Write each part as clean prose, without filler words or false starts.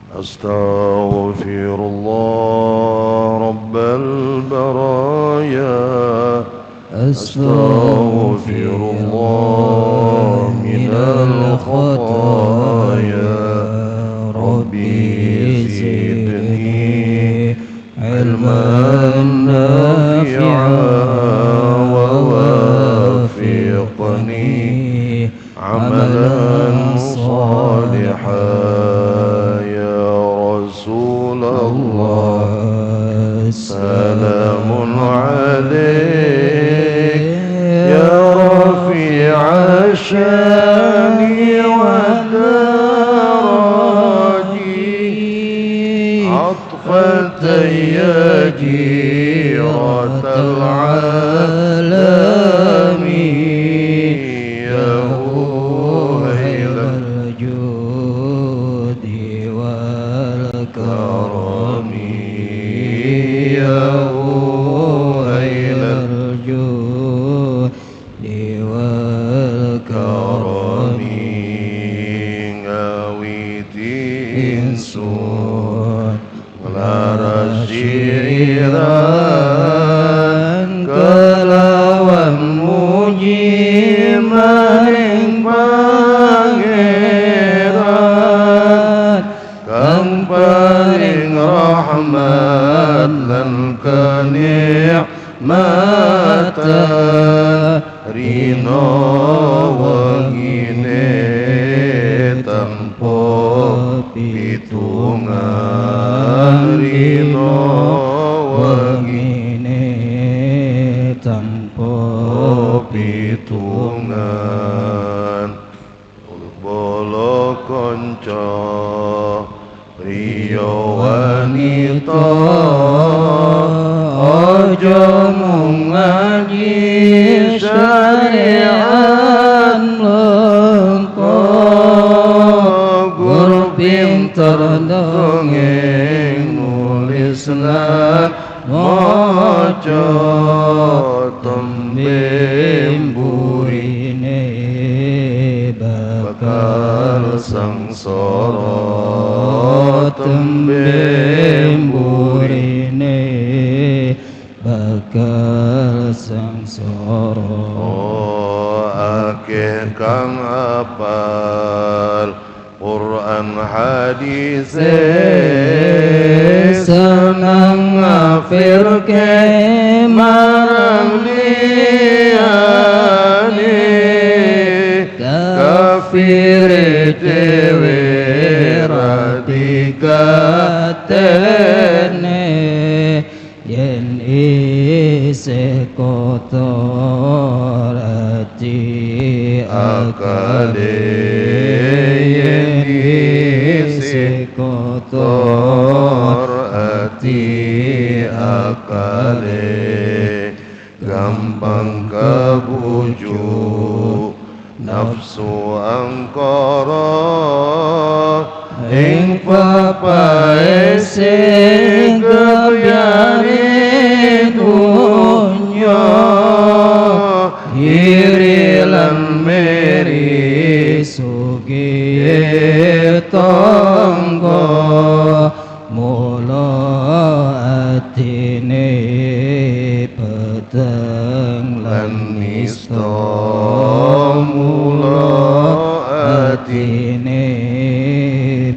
Astaghfirullah Rabbal baraya, Astaghfirullah minal khataya, Rabbi zidni ilman nafi'an wa wafiqni amalan salihan. Ya Rasulullah, salamun alaik ya rafi'a syani wa daraji, atfatan ya jiratal alami, ya huwailal judi wal karami, ya huwailal judi wal karami. Ngawiti insun nglaras syiran kelawan muji maring pangeran kang paring rahmat lan kanikmatan, rina wengine tanpa pitungan, rina wengine tanpa pitungan. Bala kanca priya wanita, aja mung ngaji syariat mlengko, guru pinter dongeng nulis lan maca, tembe mburine bakal sangsara, tembe mburine bakal sangsara. Akeh kang apal Quran hadis, senang ngafirke marang liyane, kafir dhewe ra digatene, yen isih kotor ati akale, yen isih kotor ati akale, gampang kebujuk nafsu angkara, ing papae sing kebyane dunya, iri lan meri sugih tangga, mula atine peteng lan nista, mula atine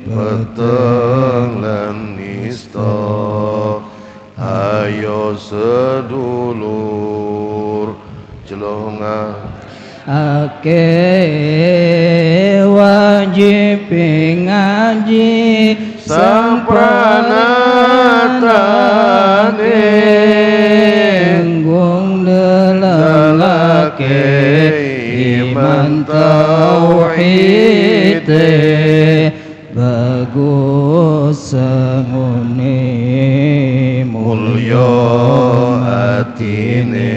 peteng lan nista. Ayo sedulur celongan akeh wajib ngaji sang pranatane, nggung delalake iman tauhid, bagus sangune mulya atine,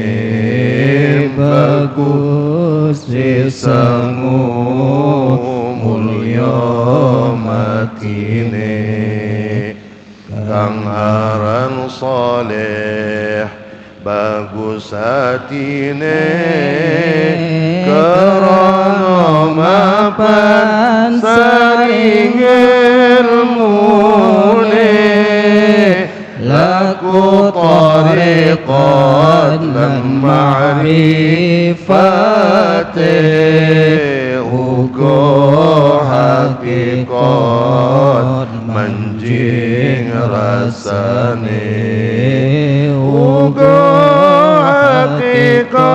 bagus sisangu mulya matine, kang aran saleh bagus hatine, karana mapan saring ilmu hakikat manjing rasane uga hakikat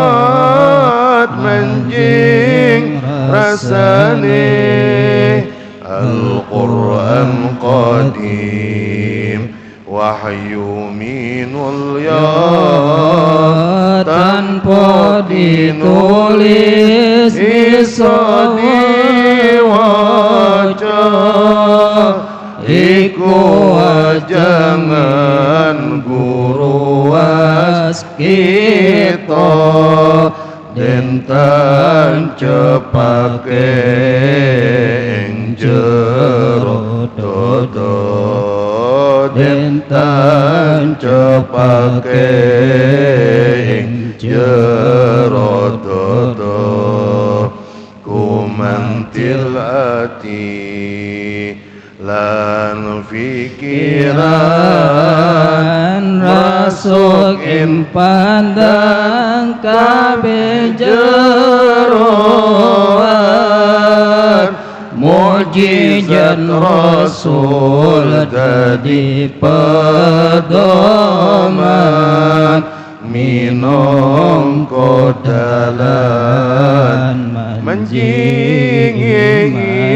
manjing rasane Al-Quran qadim wahyu minul ya tanpa ditulis iso diwaca iku wajangan guru waskita dentan cepake ing jero dodo dentan cepake ing jero dodo kumantil ati lan fikiran rasukin pandang kabeh jeroan mujizat rasul dadi pedoman minangka dalan manjing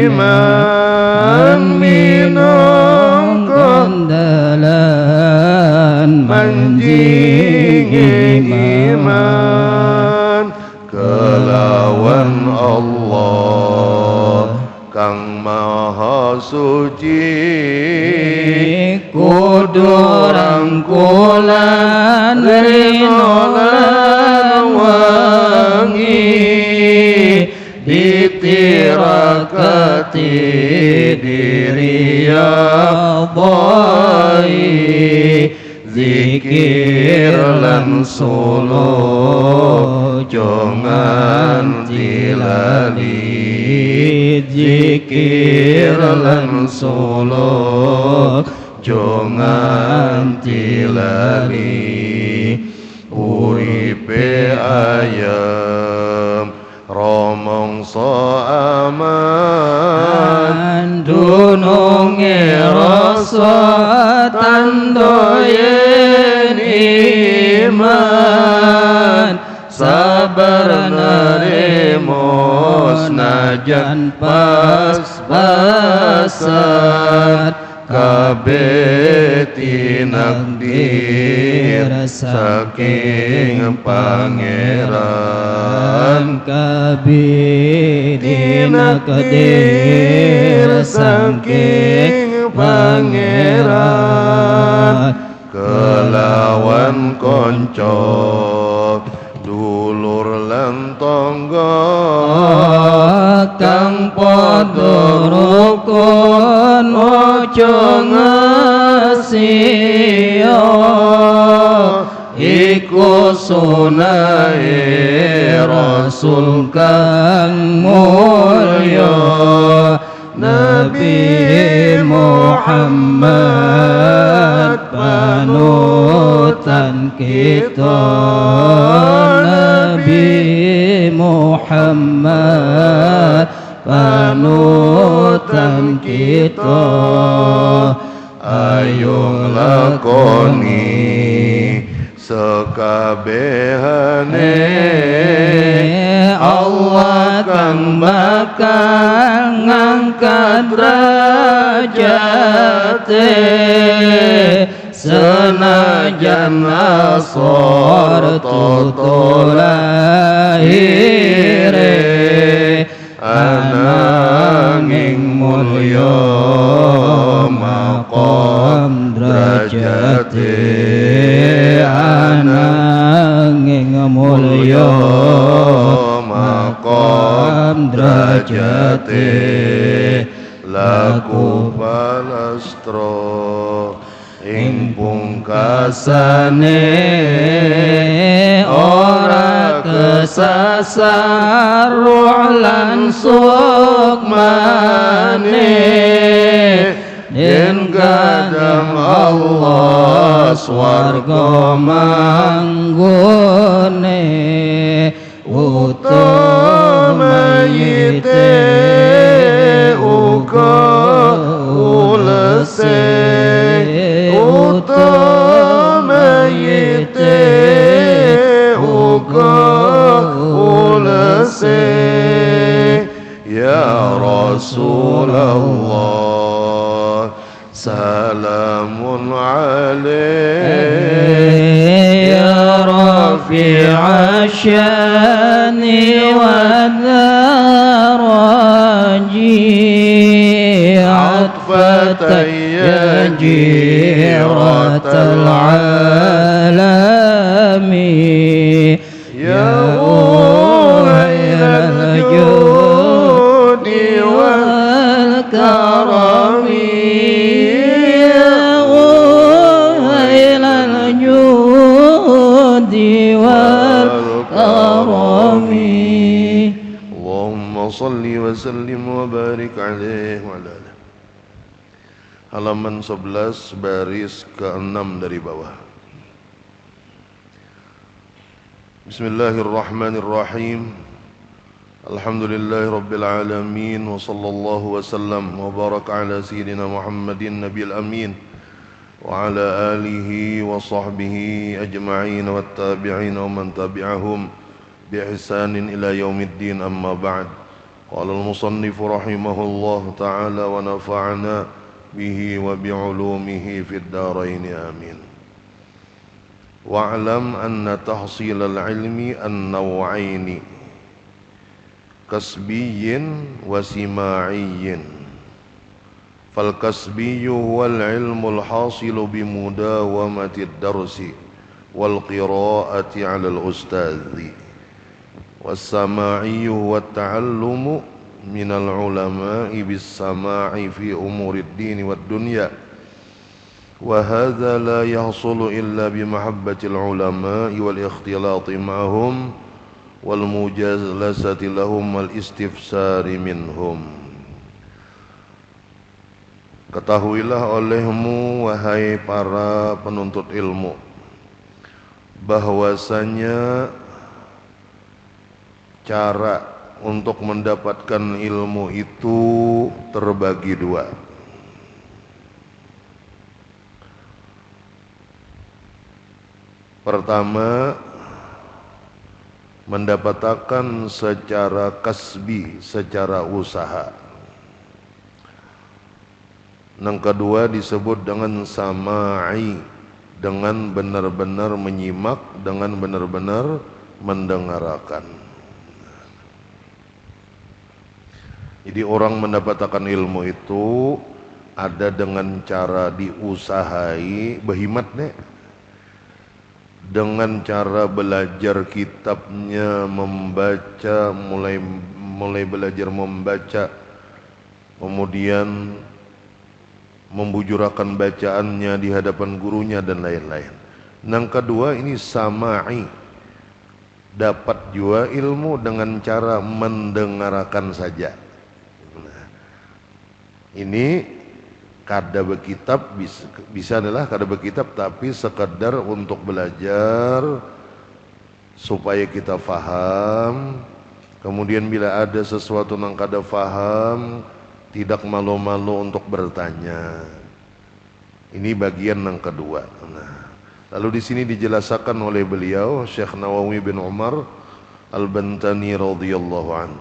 iman minangka dalan manjing iman kelawan Allah kang maha suci kudu rangkulan rino lan wangi ditirakati diri Allahi zikir lan solo jangan dilali zikir lan solo jangan dilali uripe ayam romongso aman dununge rasa tandoyen iman sabar nerimo senajan pas-pasan kabeh tinakdir saking pangeran kabeh tinakdir saking pangeran kelawan konco dulur lan tangga kang padha rukun aja ngasiya iku sunahe rasul kang mulya Nabi Muhammad panutan kita Nabi Muhammad panutan kita ayo lakoni sekabehane Allah kang bakal ngangkat derajate senajan asor toto lahire ananging mulya maqam derajate ananging mulya maqam derajate laku palastro ing pungkasane ora kesasar ruh lan sukmane yen kadang Allah swarga manggone utama yite uga سلام عليك يا رفيع الشان والدرج عطفة يا جيرة العالم يا أهل الجود والكرم يا أهل الجود والكرم اللهم صل وسلم وبارك عليه وعلى آله. Halaman 11 baris ke-6 dari bawah. Bismillahirrahmanirrahim. Alhamdulillahi rabbil alamin wa sallallahu wa sallam wa baraka ala sayyidina Muhammadin nabiyil amin wa ala alihi wa sahbihi ajma'in wa tabi'in wa man tabi'ahum bi ihsanin ila yaumiddin, amma ba'd. Qala al-musannif rahimahullah ta'ala wa nafa'ana bihi wa bi'ulumihi fid darain amin. Wa'lam anna tahsil al-ilmi an-naw'aini kasbiyyin wa sima'iyyin. Fal kasbiyyu huwal ilmu al-hasilu bi mudawamati ad-darsi wal qira'ati 'ala al-ustadhi. Was sama'iyyu huwa at-ta'allumu minal ulama'i bis sama'i fi umurid dini wad dunya. Wa hadha la yahsulu illa bi mahabbatil ulama'i wal ikhtilati ma'hum wal mujalasati lahum wal istifsari minhum. Ketahuilah olehmu wahai para penuntut ilmu bahwasanya cara untuk mendapatkan ilmu itu terbagi dua. Pertama, mendapatkan secara kasbi, secara usaha. Yang kedua disebut dengan sama'i, dengan benar-benar menyimak, dengan benar-benar mendengarkan. Jadi orang mendapatkan ilmu itu ada dengan cara diusahai, behimat nih, dengan cara belajar kitabnya, membaca, mulai belajar membaca, kemudian membujurakan bacaannya di hadapan gurunya dan lain-lain. Yang kedua ini sama'i, dapat juga ilmu dengan cara mendengarkan saja. Ini kada berkitab bisa adalah kada berkitab tapi sekedar untuk belajar supaya kita faham. Kemudian bila ada sesuatu yang kada faham, tidak malu-malu untuk bertanya. Ini bagian yang kedua. Nah, lalu di sini dijelaskan oleh beliau Syekh Nawawi bin Umar Al-Bantani radhiyallahu anhu.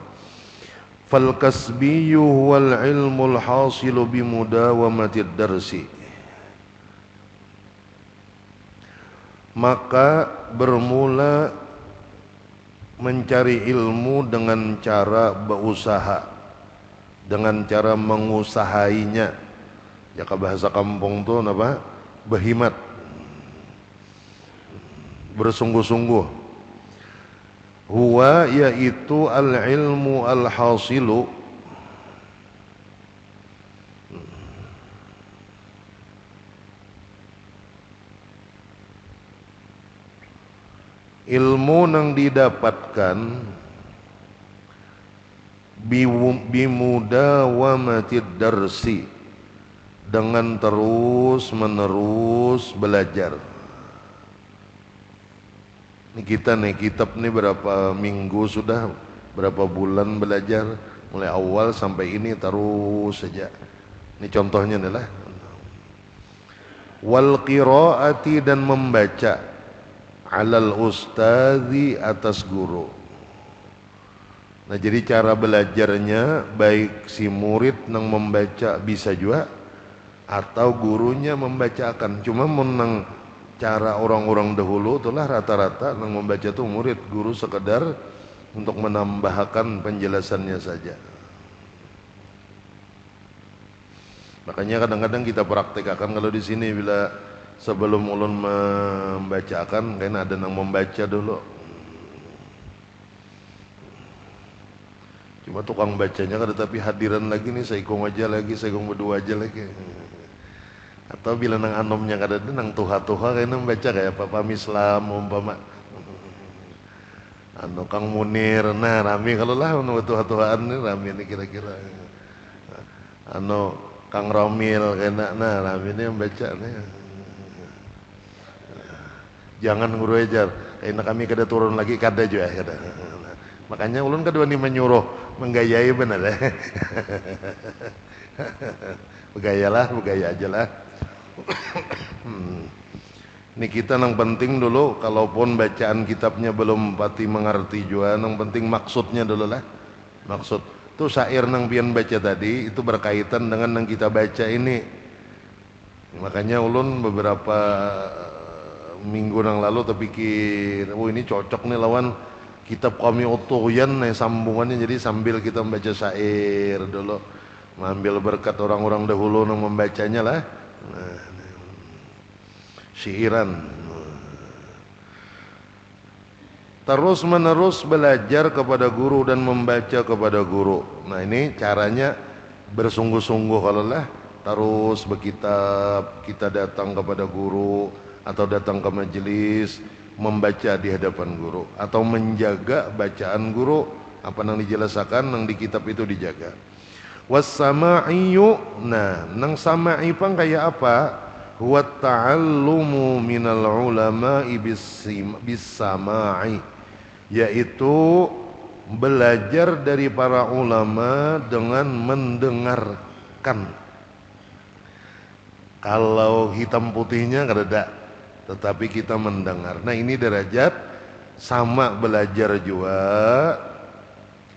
Fal kasbiyyu huwal ilmul hasilu bi mudawamatid darsi. Maka bermula mencari ilmu dengan cara berusaha, dengan cara mengusahainya. Ya ke bahasa kampung tuh apa? Berhimat, bersungguh-sungguh. Huwa yaitu al-ilmu al-hasilu, ilmu yang didapatkan bimudawamatid darsi, dengan terus menerus belajar. Ini kita nih kitab nih berapa minggu sudah, berapa bulan belajar, mulai awal sampai ini terus saja. Ini contohnya adalah wal qiraati, dan membaca, alal ustadzi, atas guru. Nah jadi cara belajarnya baik si murid yang membaca bisa juga, atau gurunya membacakan. Cuma menang cara orang-orang dahulu itulah rata-rata yang membaca itu murid, guru sekedar untuk menambahkan penjelasannya saja. Makanya kadang-kadang kita praktekkan kalau di sini bila sebelum ulun membacakan kan ada yang membaca dulu. Cuma tukang bacanya kan tapi hadiran lagi nih saya ikung aja lagi, saya ikung berdua aja lagi. Atau bila nang anomnya kada ada nang tuha-tuha kayaknya membaca kayak Papa Islam umpama Kang Munir, nah rame kalau lah tuha-tuhaan nih rame nih kira-kira. Kang Romil kena, nah rame nih membaca nih. Jangan guru ajar, kayaknya kami kada turun lagi kada juga kada. Makanya ulun kedua nih menyuruh menggayai benar ya. Bergaya aja lah. Ini kita yang penting dulu, kalaupun bacaan kitabnya belum pati mengerti juga, yang penting maksudnya dulu lah. Maksud itu syair nang pian baca tadi itu berkaitan dengan yang kita baca ini. Makanya ulun beberapa minggu yang lalu terpikir, oh ini cocok nih lawan kitab kami Utuyan nih sambungannya, jadi sambil kita membaca syair dulu, mengambil berkat orang-orang dahulu yang membacanya lah. Syairan. Terus menerus belajar kepada guru dan membaca kepada guru. Nah ini caranya bersungguh-sungguh kalau lah terus berkitab, kita datang kepada guru atau datang ke majelis membaca di hadapan guru atau menjaga bacaan guru, apa yang dijelaskan yang di kitab itu dijaga. Was-sama'iyu, nah nang sama'i pang kayak apa? Huwa ta'allumu minal ulama'i bis-sama'i, yaitu belajar dari para ulama dengan mendengarkan. Kalau hitam putihnya kada, tetapi kita mendengar. Nah ini derajat sama belajar juga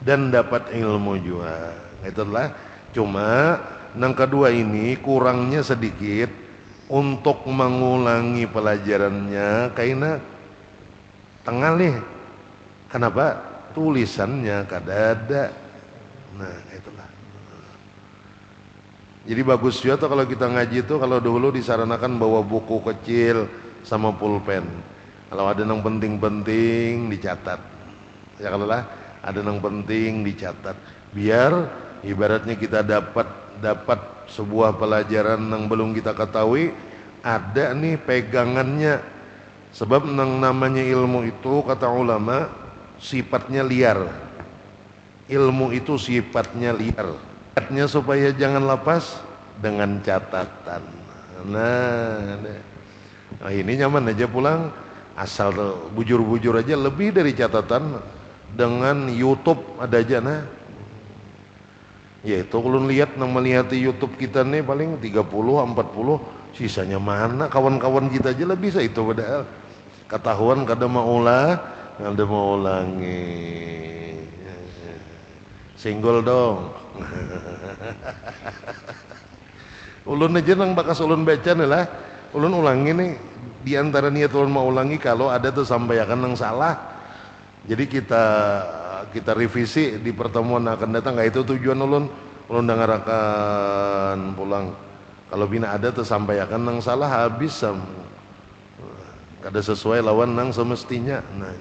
dan dapat ilmu juga. Itulah. Cuma yang kedua ini kurangnya sedikit untuk mengulangi pelajarannya karena tengah nih. Kenapa? Tulisannya kada ada. Nah itulah. Jadi bagus juga tuh kalau kita ngaji tuh, kalau dulu disarankan bawa buku kecil sama pulpen. Kalau ada yang penting-penting dicatat. Ya kalau lah ada yang penting dicatat. Biar ibaratnya kita dapat sebuah pelajaran yang belum kita ketahui, ada nih pegangannya. Sebab yang namanya ilmu itu kata ulama sifatnya liar. Ilmu itu sifatnya liar. Sifatnya supaya jangan lepas dengan catatan. Nah ini nyaman aja pulang, asal bujur-bujur aja lebih dari catatan. Dengan YouTube ada aja nah. Yaitu kalau lihat nang melihat YouTube kita nih paling 30 40, sisanya mana kawan-kawan kita aja lah bisa itu padahal ketahuan kada mau ulangi. Singgol dong. Ulun aja nang bakas ulun baca nih lah, ulun ulangi nih. Di antara niat ulun mau ulangi kalau ada tuh sampaikan yang salah. Jadi kita revisi di pertemuan akan datang. Nggak itu tujuan ulun dengarkan pulang. Kalau bina ada tuh sampaikan yang salah habis kada sesuai lawan nang semestinya. Nah,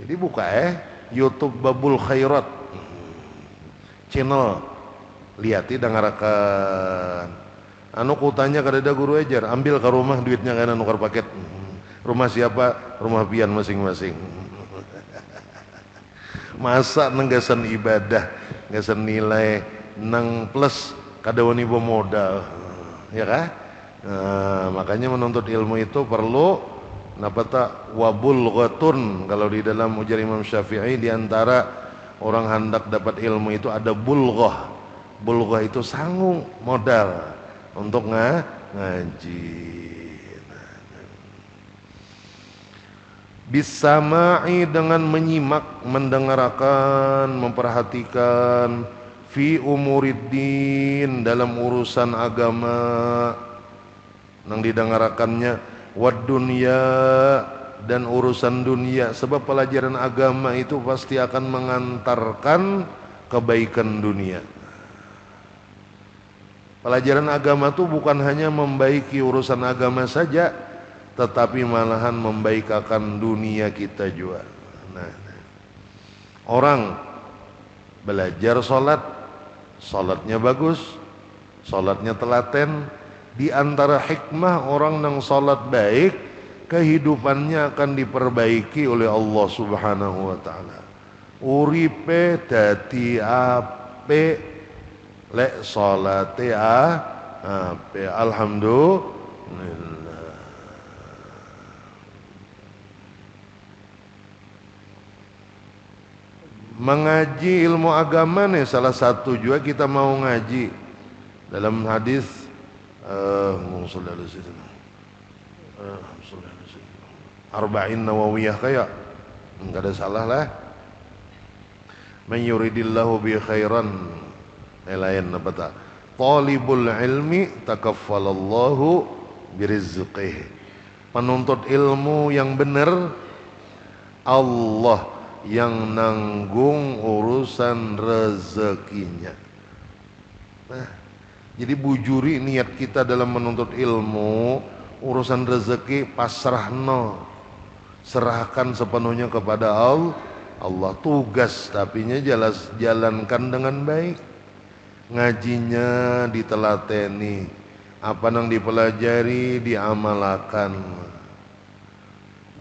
jadi buka YouTube Babul Khairat channel, lihati dengarkan. Kutanya kada ada guru ajar, ambil ke rumah duitnya kana nukar paket. Rumah siapa? Rumah pian masing-masing. Masa nenggasan ibadah, nenggasan nilai nang plus kada wani modal, ya kah? Nah, makanya menuntut ilmu itu perlu wabul ghatun. Kalau di dalam ujar Imam Syafi'i, di antara orang hendak dapat ilmu itu ada bulghah. Bulghah itu sanggup modal untuk ngaji. Bisama'i dengan menyimak, mendengarkan, memperhatikan. fi umuriddin, dalam urusan agama nang didengarakannya, wad dunya, dan urusan dunia. Sebab pelajaran agama itu pasti akan mengantarkan kebaikan dunia. Pelajaran agama itu bukan hanya membaiki urusan agama saja, tetapi malahan membaikakan dunia kita juga. Nah, orang belajar sholat, sholatnya bagus, sholatnya telaten. Di antara hikmah orang yang sholat baik, kehidupannya akan diperbaiki oleh Allah Subhanahu wa ta'ala. Uripe dadi ape lek salate ape, alhamdulillah. Mengaji ilmu agama nih salah satu juga kita mau ngaji. Dalam hadis Arba'in Nawawiyah kayak enggak ada salah lah. Man yuridillahu bi khairan, lain apa tak? Talibul ilmi takaffalallahu birizqih. Penuntut ilmu yang benar, Allah yang nanggung urusan rezekinya. Nah, jadi bujuri niat kita dalam menuntut ilmu, urusan rezeki pasrahno, serahkan sepenuhnya kepada Allah. Tugas tapinya jalankan dengan baik. Ngajinya ditelateni, apa yang dipelajari diamalkan.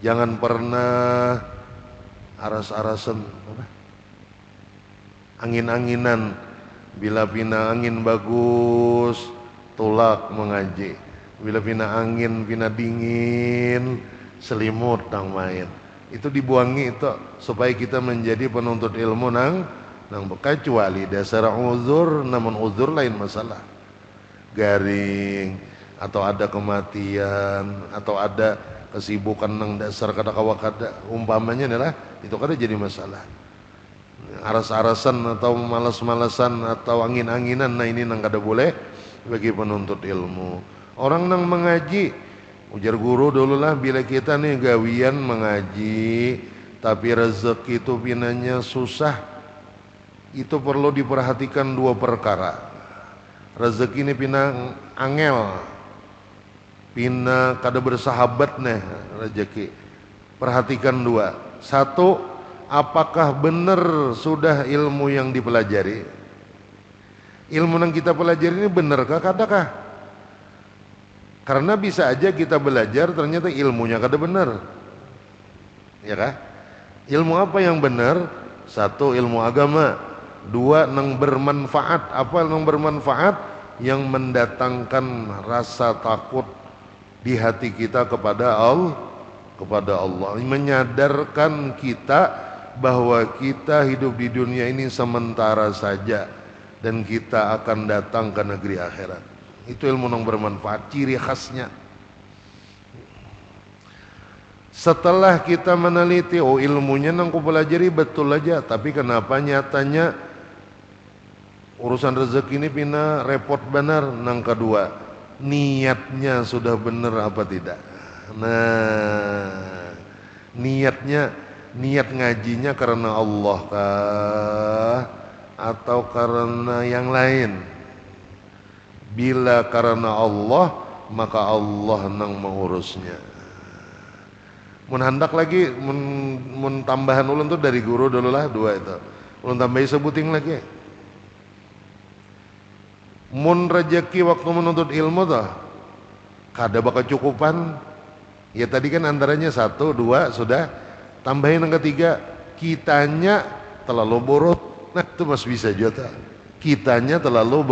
Jangan pernah aras-arasan, angin-anginan. Bila pina angin bagus, tolak mengaji. Bila pina angin, pina dingin, selimut nang main. Itu dibuangi itu supaya kita menjadi penuntut ilmu nang kecuali dasar uzur, namun uzur lain masalah. Garing atau ada kematian atau ada kesibukan nang dasar kada kawakada umpamanya adalah itu kada jadi masalah. Aras-arasan atau malas-malasan atau angin-anginan, nah ini nang kada boleh bagi penuntut ilmu. Orang nang mengaji, ujar guru dulu lah, bila kita nih gawian mengaji tapi rezeki itu pinanya susah, itu perlu diperhatikan dua perkara. Rezeki ini pina angel, pina kada bersahabat nih rezeki. Perhatikan dua. Satu, apakah benar sudah ilmu yang dipelajari? Ilmu yang kita pelajari ini benarkah kadakah? Karena bisa aja kita belajar ternyata ilmunya kada benar. Ya kah? Ilmu apa yang benar? Satu, ilmu agama. Dua, nang bermanfaat. Apa nang bermanfaat? Yang mendatangkan rasa takut di hati kita kepada Allah, menyadarkan kita bahwa kita hidup di dunia ini sementara saja dan kita akan datang ke negeri akhirat. Itu ilmu yang bermanfaat, ciri khasnya. Setelah kita meneliti, oh ilmunya yang aku pelajari betul aja, tapi kenapa nyatanya urusan rezeki ini pina repot benar. Nang kedua, niatnya sudah benar apa tidak? Nah, niat ngajinya karena Allah kah atau karena yang lain? Bila karena Allah, maka Allah nang mengurusnya. Mun handak lagi mun tambahan ulun tuh dari guru dulu lah dua itu. Ulun tambahi sebuting lagi. Mun rezeki waktu menuntut ilmu tuh kada bakal cukupan. Ya tadi kan antaranya satu, dua sudah. Tambahin yang ketiga, kitanya terlalu boros. Nah itu masih bisa juga. Kitanya terlalu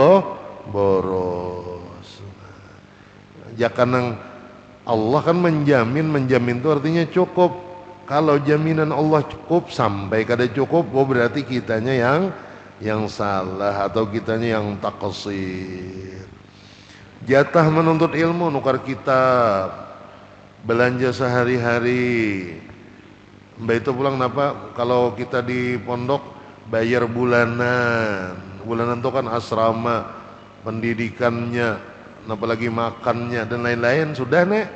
boros. Jangan Allah kan menjamin itu artinya cukup. Kalau jaminan Allah cukup sampai kada cukup, oh berarti kitanya yang salah atau kitanya yang taksir. Jatah menuntut ilmu nukar kitab, belanja sehari-hari. Mbak itu pulang kenapa? Kalau kita di pondok bayar bulanan, bulanan itu kan asrama, pendidikannya, apalagi makannya dan lain-lain sudah nek.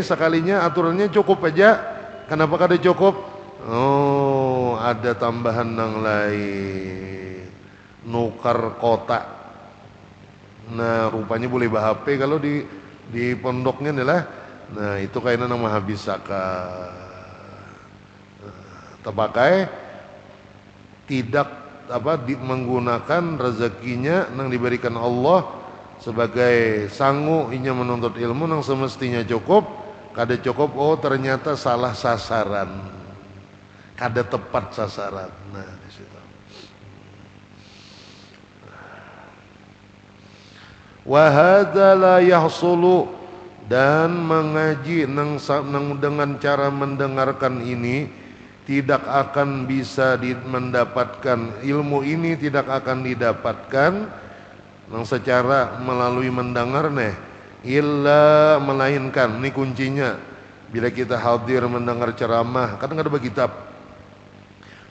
Sekalinya aturannya cukup aja. Kenapa kada cukup? Oh, ada tambahan nang lain. Nukar kotak. Nah, rupanya boleh HP kalau di pondoknya nih lah. Nah, itu kayaknya nama habis zakat. Terpakai tidak menggunakan rezekinya yang diberikan Allah sebagai sangu inya menuntut ilmu yang semestinya cukup, kada cukup, oh ternyata salah sasaran, kada tepat sasaran. Nah, di situ. Wa hadza la yahsulu, dan mengaji dengan cara mendengarkan ini tidak akan bisa mendapatkan ilmu ini, tidak akan didapatkan secara melalui mendengar illa melainkan, ini kuncinya, bila kita hadir mendengar ceramah, kadang ada kitab,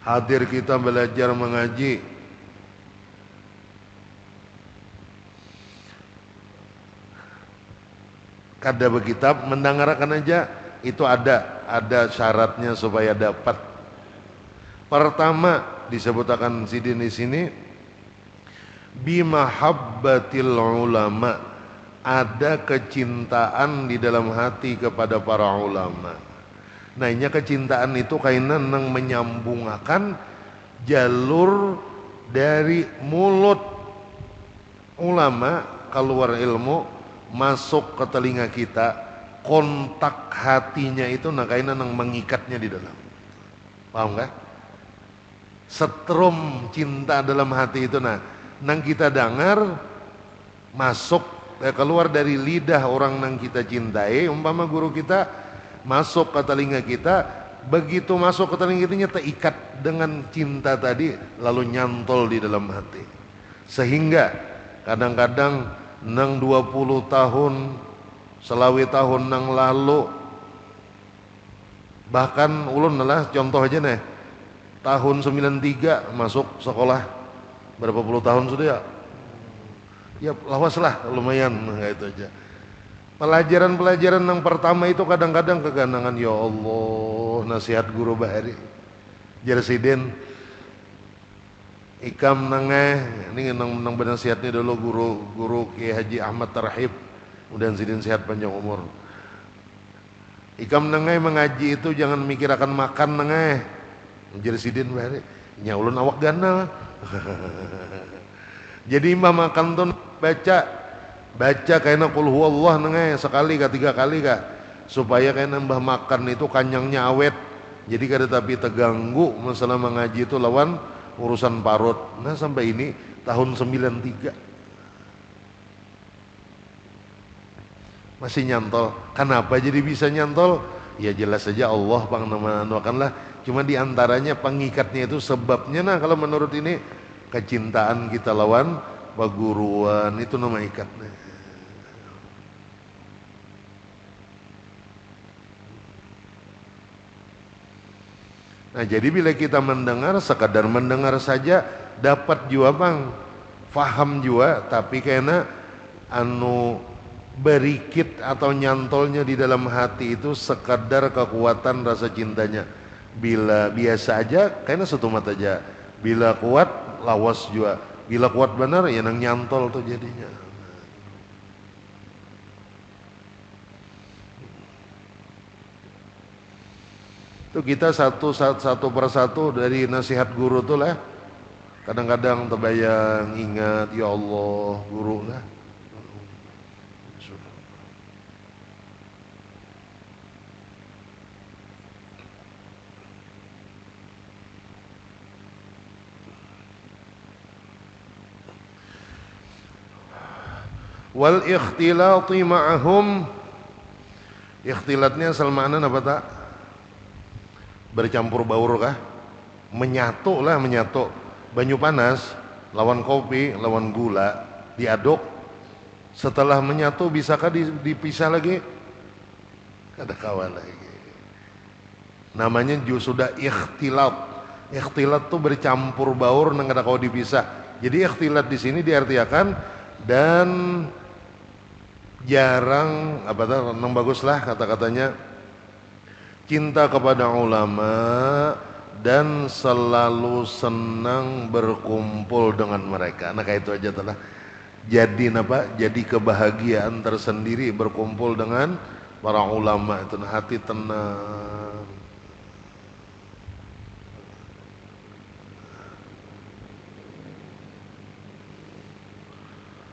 hadir kita belajar mengaji, kada berkitab, mendengarkan aja, itu ada syaratnya supaya dapat. Pertama disebutkan sidin di sini, bimahabbatil ulama, ada kecintaan di dalam hati kepada para ulama. Nah, ini kecintaan itu kainan nang menyambungkan jalur dari mulut ulama keluar ilmu masuk ke telinga kita, kontak hatinya itu nah kainan nang mengikatnya di dalam. Paham gak? Setrum cinta dalam hati itu nang kita dengar masuk keluar dari lidah orang nang kita cintai, umpama guru kita masuk ke telinga kita, begitu masuk ke telinga kita terikat dengan cinta tadi, lalu nyantol di dalam hati, sehingga kadang-kadang nang 20 tahun selawi tahun nang lalu, bahkan ulun lah contoh aja tahun 93 masuk sekolah, berapa puluh tahun sudah ya lawas lah lumayan, itu aja. Pelajaran-pelajaran yang pertama itu kadang-kadang keganangan, ya Allah, nasihat guru bahari Jersiden ikam ini nang benasihatnya dulu guru Kiai Haji Ahmad Tarhib, mudah sidin sehat panjang umur. Ikam mengaji itu jangan mikir akan makan Jersiden bahari nya ulun awak ganal. Jadi imam makan tuh baca kayaknya qul huwallah sekali tiga kali supaya kayak nambah makan itu kanyangnya awet. Jadi kada tapi terganggu masalah mengaji itu lawan urusan parut. Nah, sampai ini tahun 93 masih nyantol. Kenapa jadi bisa nyantol? Ya jelas saja Allah pangnamanwakanlah. Cuma diantaranya pengikatnya itu sebabnya kalau menurut ini kecintaan kita lawan paguruan itu nama ikatnya. Nah, jadi bila kita mendengar, sekadar mendengar saja dapat juga faham juga, tapi karena berikit atau nyantolnya di dalam hati itu sekadar kekuatan rasa cintanya. Bila biasa aja kayaknya satu mata aja, bila kuat lawas juga, bila kuat benar ya nang nyantol tuh jadinya. Itu kita satu persatu dari nasihat guru tuh lah, kadang-kadang terbayang ingat, ya Allah guru lah. Wal ikhtilati ma'ahum, ikhtilatnya salmanan apa tak? Bercampur baur kah? Menyatu banyu panas lawan kopi lawan gula diaduk, setelah menyatu bisakah dipisah lagi? Kada kawan lagi. Namanya sudah ikhtilat. Ikhtilat tuh bercampur baur nang kada kau dipisah. Jadi ikhtilat di sini diartikan dan jarang apa tuh nang baguslah kata-katanya cinta kepada ulama dan selalu senang berkumpul dengan mereka. Nah kayak itu aja telah jadi apa? Jadi kebahagiaan tersendiri berkumpul dengan para ulama itu hati tenang.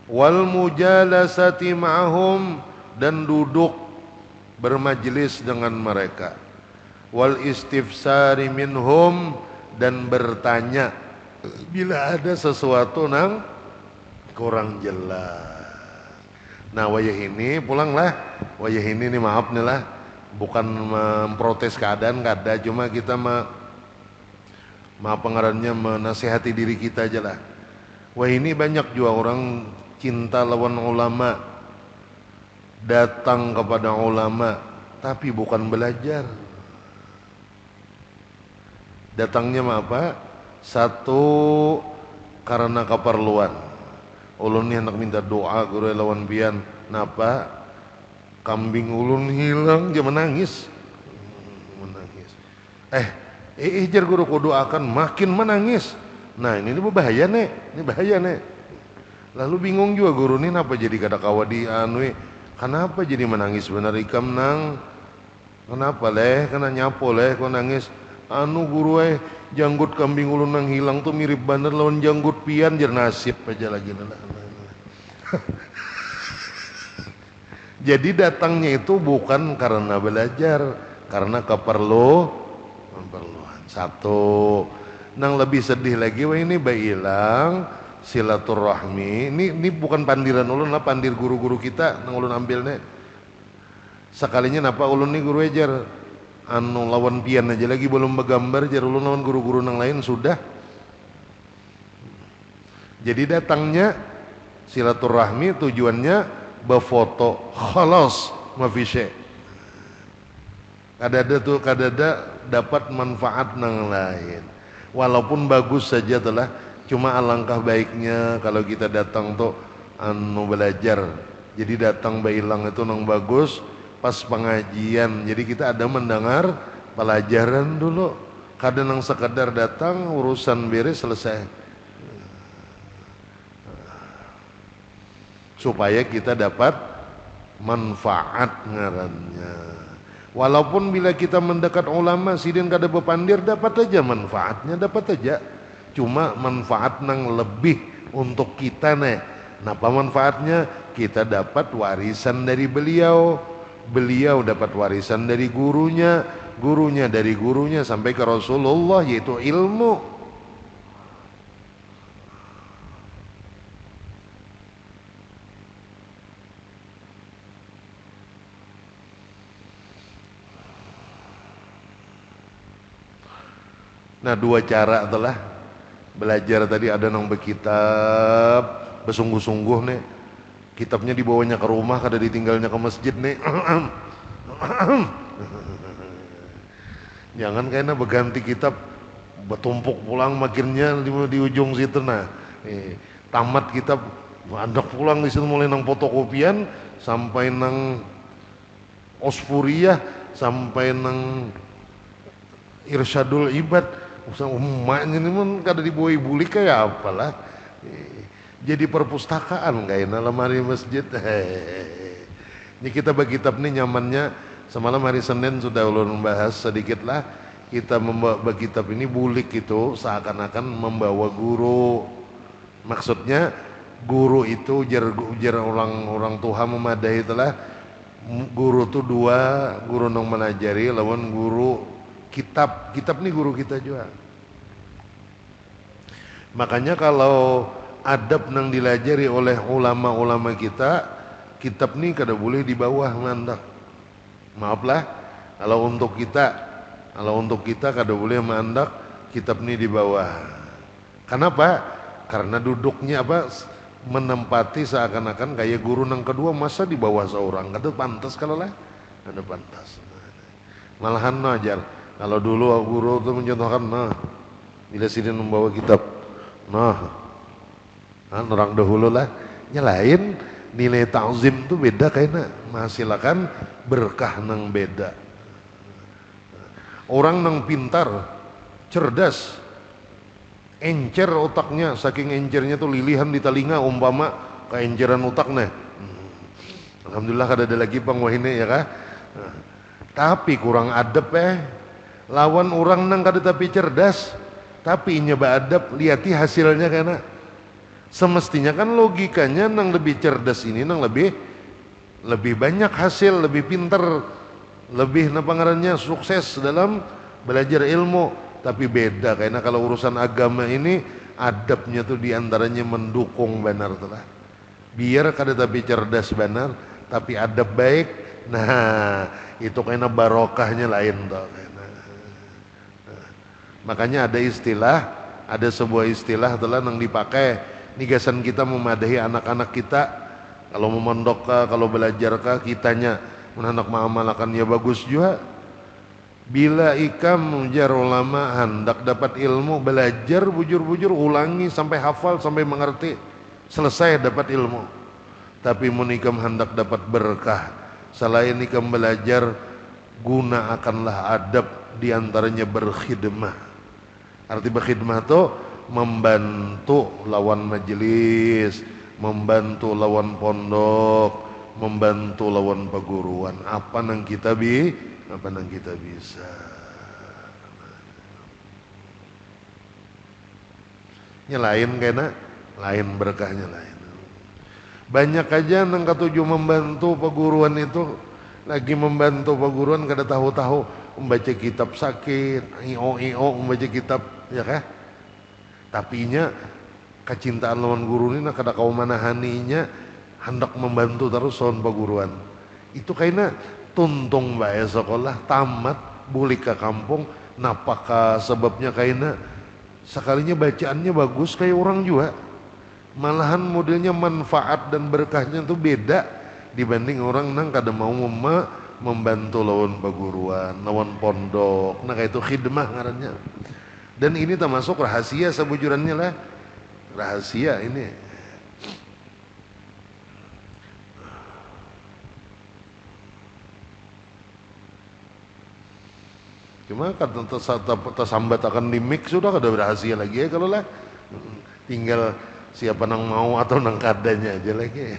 Wal mujalasati ma'hum dan duduk bermajlis dengan mereka. Wal istifsari minhum dan bertanya bila ada sesuatu nang kurang jelas. Nah wayah ini pulanglah, wayah ini nih maaf nih lah, bukan memprotes keadaan kada, cuma kita maaf pengarannya menasihati diri kita aja lah. Wah ini banyak juga orang cinta lawan ulama, datang kepada ulama tapi bukan belajar. Datangnya apa? Satu karena keperluan. Ulun ni hendak minta doa guru lawan pian. Napa? Kambing ulun hilang, dia menangis. Menangis. Jar guru ku doakan, makin menangis. Nah ini bahaya nih, ini bahaya nih. Lalu bingung juga guru ini kenapa jadi kada kawa di anui, kenapa jadi menangis benar ikam nang, kenapa leh, kena nyapo leh, kau nangis. Anu guru janggut kambing ulun nang hilang tuh mirip bener lawan janggut pian, jar nasib aja lagi. Jadi datangnya itu bukan karena belajar, karena keperluan. Satu, nang lebih sedih lagi, wah ini bailang silaturahmi. Ini bukan pandiran ulun lah, pandir guru-guru kita nang ulun ambil nih. Sekalinya napa ulun nih guru ejar anu lawan pian aja lagi belum bergambar, jar ulun lawan guru-guru nang lain sudah. Jadi datangnya silaturahmi tujuannya berfoto, khalas mafishe. Kadada dapat manfaat nang lain. Walaupun bagus saja telah, cuma alangkah baiknya kalau kita datang tuh anu belajar. Jadi datang bailang itu nang bagus pas pengajian. Jadi kita ada mendengar pelajaran dulu. Kadang nang sekedar datang urusan beres selesai. Supaya kita dapat manfaat ngarannya. Walaupun bila kita mendekat ulama sidin kada bepandir, dapat aja manfaatnya, dapat aja. Cuma manfaat nang lebih untuk kita nih. Napa manfaatnya? Kita dapat warisan dari beliau, beliau dapat warisan dari gurunya, gurunya dari gurunya sampai ke Rasulullah, yaitu ilmu. Nah dua cara telah belajar tadi, ada nang berkitab bersungguh-sungguh nih, kitabnya dibawanya ke rumah, kada ditinggalnya ke masjid nih. Jangan kayaknya berganti kitab bertumpuk pulang makinnya di ujung situ. Nah tamat kitab andak pulang di situ, mulai nang fotokopian sampai nang Osfuriyah sampai nang Irsyadul Ibad. Emaknya ini pun kada dibawa bulik kayak apalah. Jadi perpustakaan kayaknya lemari masjid. Ini kita bagi kitab nih nyamannya. Semalam hari Senin sudah ulun bahas sedikit lah. Kita membawa kitab ini bulik itu seakan-akan membawa guru. Maksudnya guru itu ujar orang tua memadai itulah. Guru itu dua, guru nong melajari lawan guru kitab nih guru kita juga. Makanya kalau adab nang dilajari oleh ulama-ulama kita, kitab nih kada boleh di bawah mandak. Maaflah kalau untuk kita kada boleh mandak kitab nih di bawah. Kenapa? Karena duduknya apa? Menempati seakan-akan kayak guru nang kedua, masa di bawah seorang, kada pantas kalau lah, kada pantas. Malahan no ajar. Kalau dulu guru itu mencontohkan, nah Bila sidin membawa kitab, orang dahulu lah, nyalain nilai ta'zim tuh beda kayaknya, menghasilkan berkah nang beda. Orang nang pintar, cerdas, encer otaknya, saking encernya tuh lilihan di telinga umpama keenceran otaknya. Alhamdulillah kada ada lagi pangwahine ya kah? Tapi kurang adab lawan orang nang kada tapi cerdas, tapi nyoba adab, lihati hasilnya karena semestinya kan logikanya nang lebih cerdas ini nang lebih banyak hasil, lebih pintar, lebih ngarannya sukses dalam belajar ilmu. Tapi beda karena kalau urusan agama ini adabnya tuh diantaranya mendukung benar telah. Biar kada tapi cerdas benar, tapi adab baik. Nah itu karena barokahnya lain tuh. Makanya ada sebuah istilah telah nang dipakai nigasan kita memadahi anak-anak kita kalau memondok kalau belajar kitanya anak mengamalkan ya bagus juga. Bila ikam jar ulama hendak dapat ilmu, belajar bujur-bujur, ulangi sampai hafal, sampai mengerti, selesai dapat ilmu. Tapi mun ikam hendak dapat berkah, selain ikam belajar, gunakanlah adab, diantaranya berkhidmah. Arti berkhidmah itu membantu lawan majelis, membantu lawan pondok, membantu lawan perguruan. Apa nang kita bisa. Lain kena, lain berkahnya lain. Banyak aja nang katuju membantu perguruan itu, lagi membantu perguruan kada tahu-tahu membaca kitab sakit, membaca kitab ya kah? Tapinya kecintaan lawan guru ini kada kau manahaninya hendak membantu terus lawan perguruan. Itu kayaknya tuntung bae sekolah tamat balik ke kampung napaka sebabnya kayaknya sekalinya bacaannya bagus kayak orang juga. Malahan modelnya manfaat dan berkahnya itu beda dibanding orang nang kada mau membantu lawan perguruan, lawan pondok. Nah kayak itu khidmah ngarannya. Dan ini termasuk rahasia sebujurannya lah. Rahasia ini. Cuma kan tersambat akan di mix sudah kada rahasia lagi ya kalau lah. Tinggal siapa nang mau atau nang kadanya aja lagi.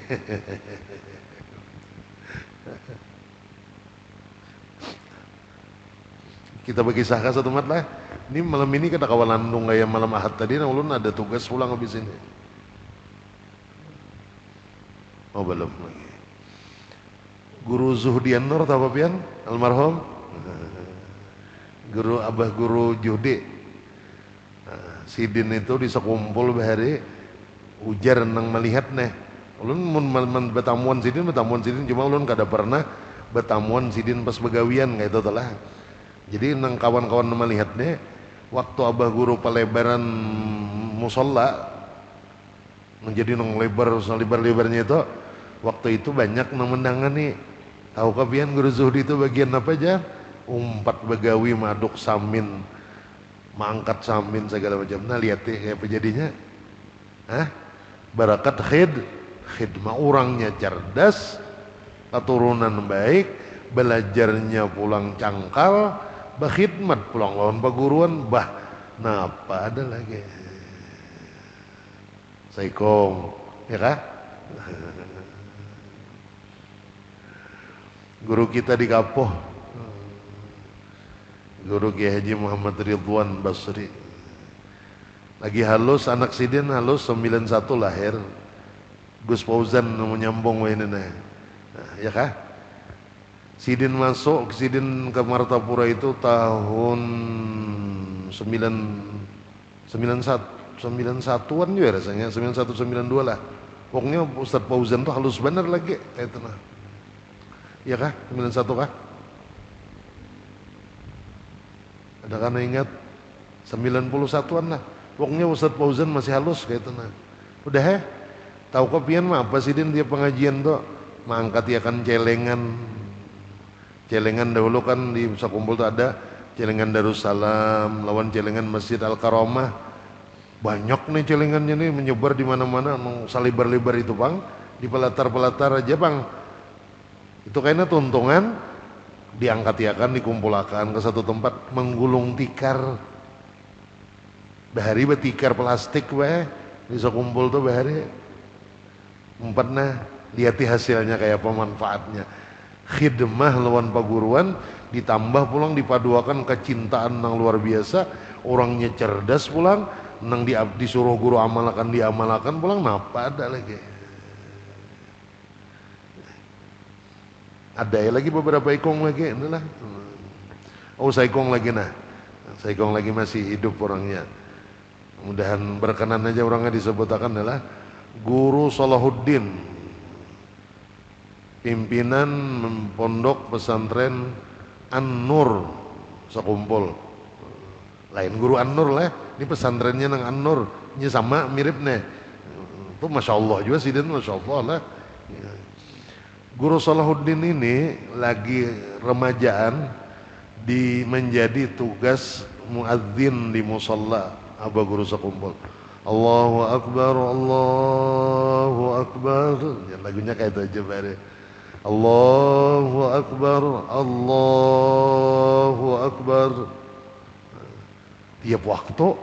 Kita bagi sahkan satu mat lah. Ini malam ini kita kawan landung kayak malam ahad tadi, nah ulun ada tugas pulang habis ini. Oh belum lagi. Guru Zuhdian Nur tahu apa pian? Almarhum. Guru Abah Guru Juhdi. Sidin itu di sekumpul bahari ujar nang melihat nih. Ulun mun betamuan sidin cuma ulun kada pernah betamuan sidin pas begawian kayak itu telah. Jadi nang kawan-kawan melihat nih waktu Abah Guru pelebaran musola menjadi nang lebar-lebarnya itu waktu itu banyak nang mendangani. Tahu kapian Guru Zuhdi itu bagian apa aja? Umpat begawi maduk samin, mangkat samin segala macam. Nah lihat kayak apa jadinya? Barakat khidmah, orangnya cerdas, keturunan baik, belajarnya pulang cangkal, berkhidmat pulang lawan perguruan, napa ada lagi. Assalamualaikum, ya kah? Guru kita di Kapoh, Guru Kiai Haji Muhammad Ridwan Basri. Lagi halus, anak sidin halus 91 lahir. Gus Fauzan menyambung ini nah. Ya kah? Sidin masuk, Sidin ke Martapura itu tahun 91-an juga rasanya, 91-92 lah. Pokoknya Ustadz Fauzan tuh halus bener lagi kayak itu nah. Ya kah? 91 kah? Ada kan ingat 91-an lah. Pokoknya Ustadz Fauzan masih halus kayak itu nah. Udah tahu kopian mah apa Sidin dia pengajian tuh mengangkat ya kan celengan dahulu kan di Sakumpul tuh ada celengan Darussalam lawan celengan Masjid Al-Karomah. Banyak nih celengannya nih menyebar di mana-mana, salibar-libar itu bang, di pelatar-pelatar aja bang. Itu kayaknya tuntungan diangkat-iakan, dikumpulkan ke satu tempat, menggulung tikar. Bahari betikar plastik weh, bisa kumpul tuh bahari. Empatnya, lihat hasilnya kayak apa manfaatnya. Khidmah lawan paguruan, ditambah pulang dipaduakan kecintaan yang luar biasa, orangnya cerdas pulang, nang disuruh guru amalakan diamalakan pulang, napa ada lagi. Ada ya lagi beberapa ikong lagi, inilah. Oh saikong lagi nah, saikong lagi masih hidup orangnya. Mudahan berkenan aja orangnya disebutakan adalah Guru Salahuddin, pimpinan pondok pesantren An-Nur sekumpul. Lain Guru An-Nur lah, ini pesantrennya nang An-Nur, ini sama mirip nih. Itu masya Allah juga sih, dan masya Allah lah. Guru Salahuddin ini lagi remajaan menjadi tugas muadzin di musalla Abah Guru sekumpul. Allahu Akbar, Allahu Akbar. Ya, lagunya kayak itu aja bare. Allahu Akbar, Allahu Akbar. Tiap waktu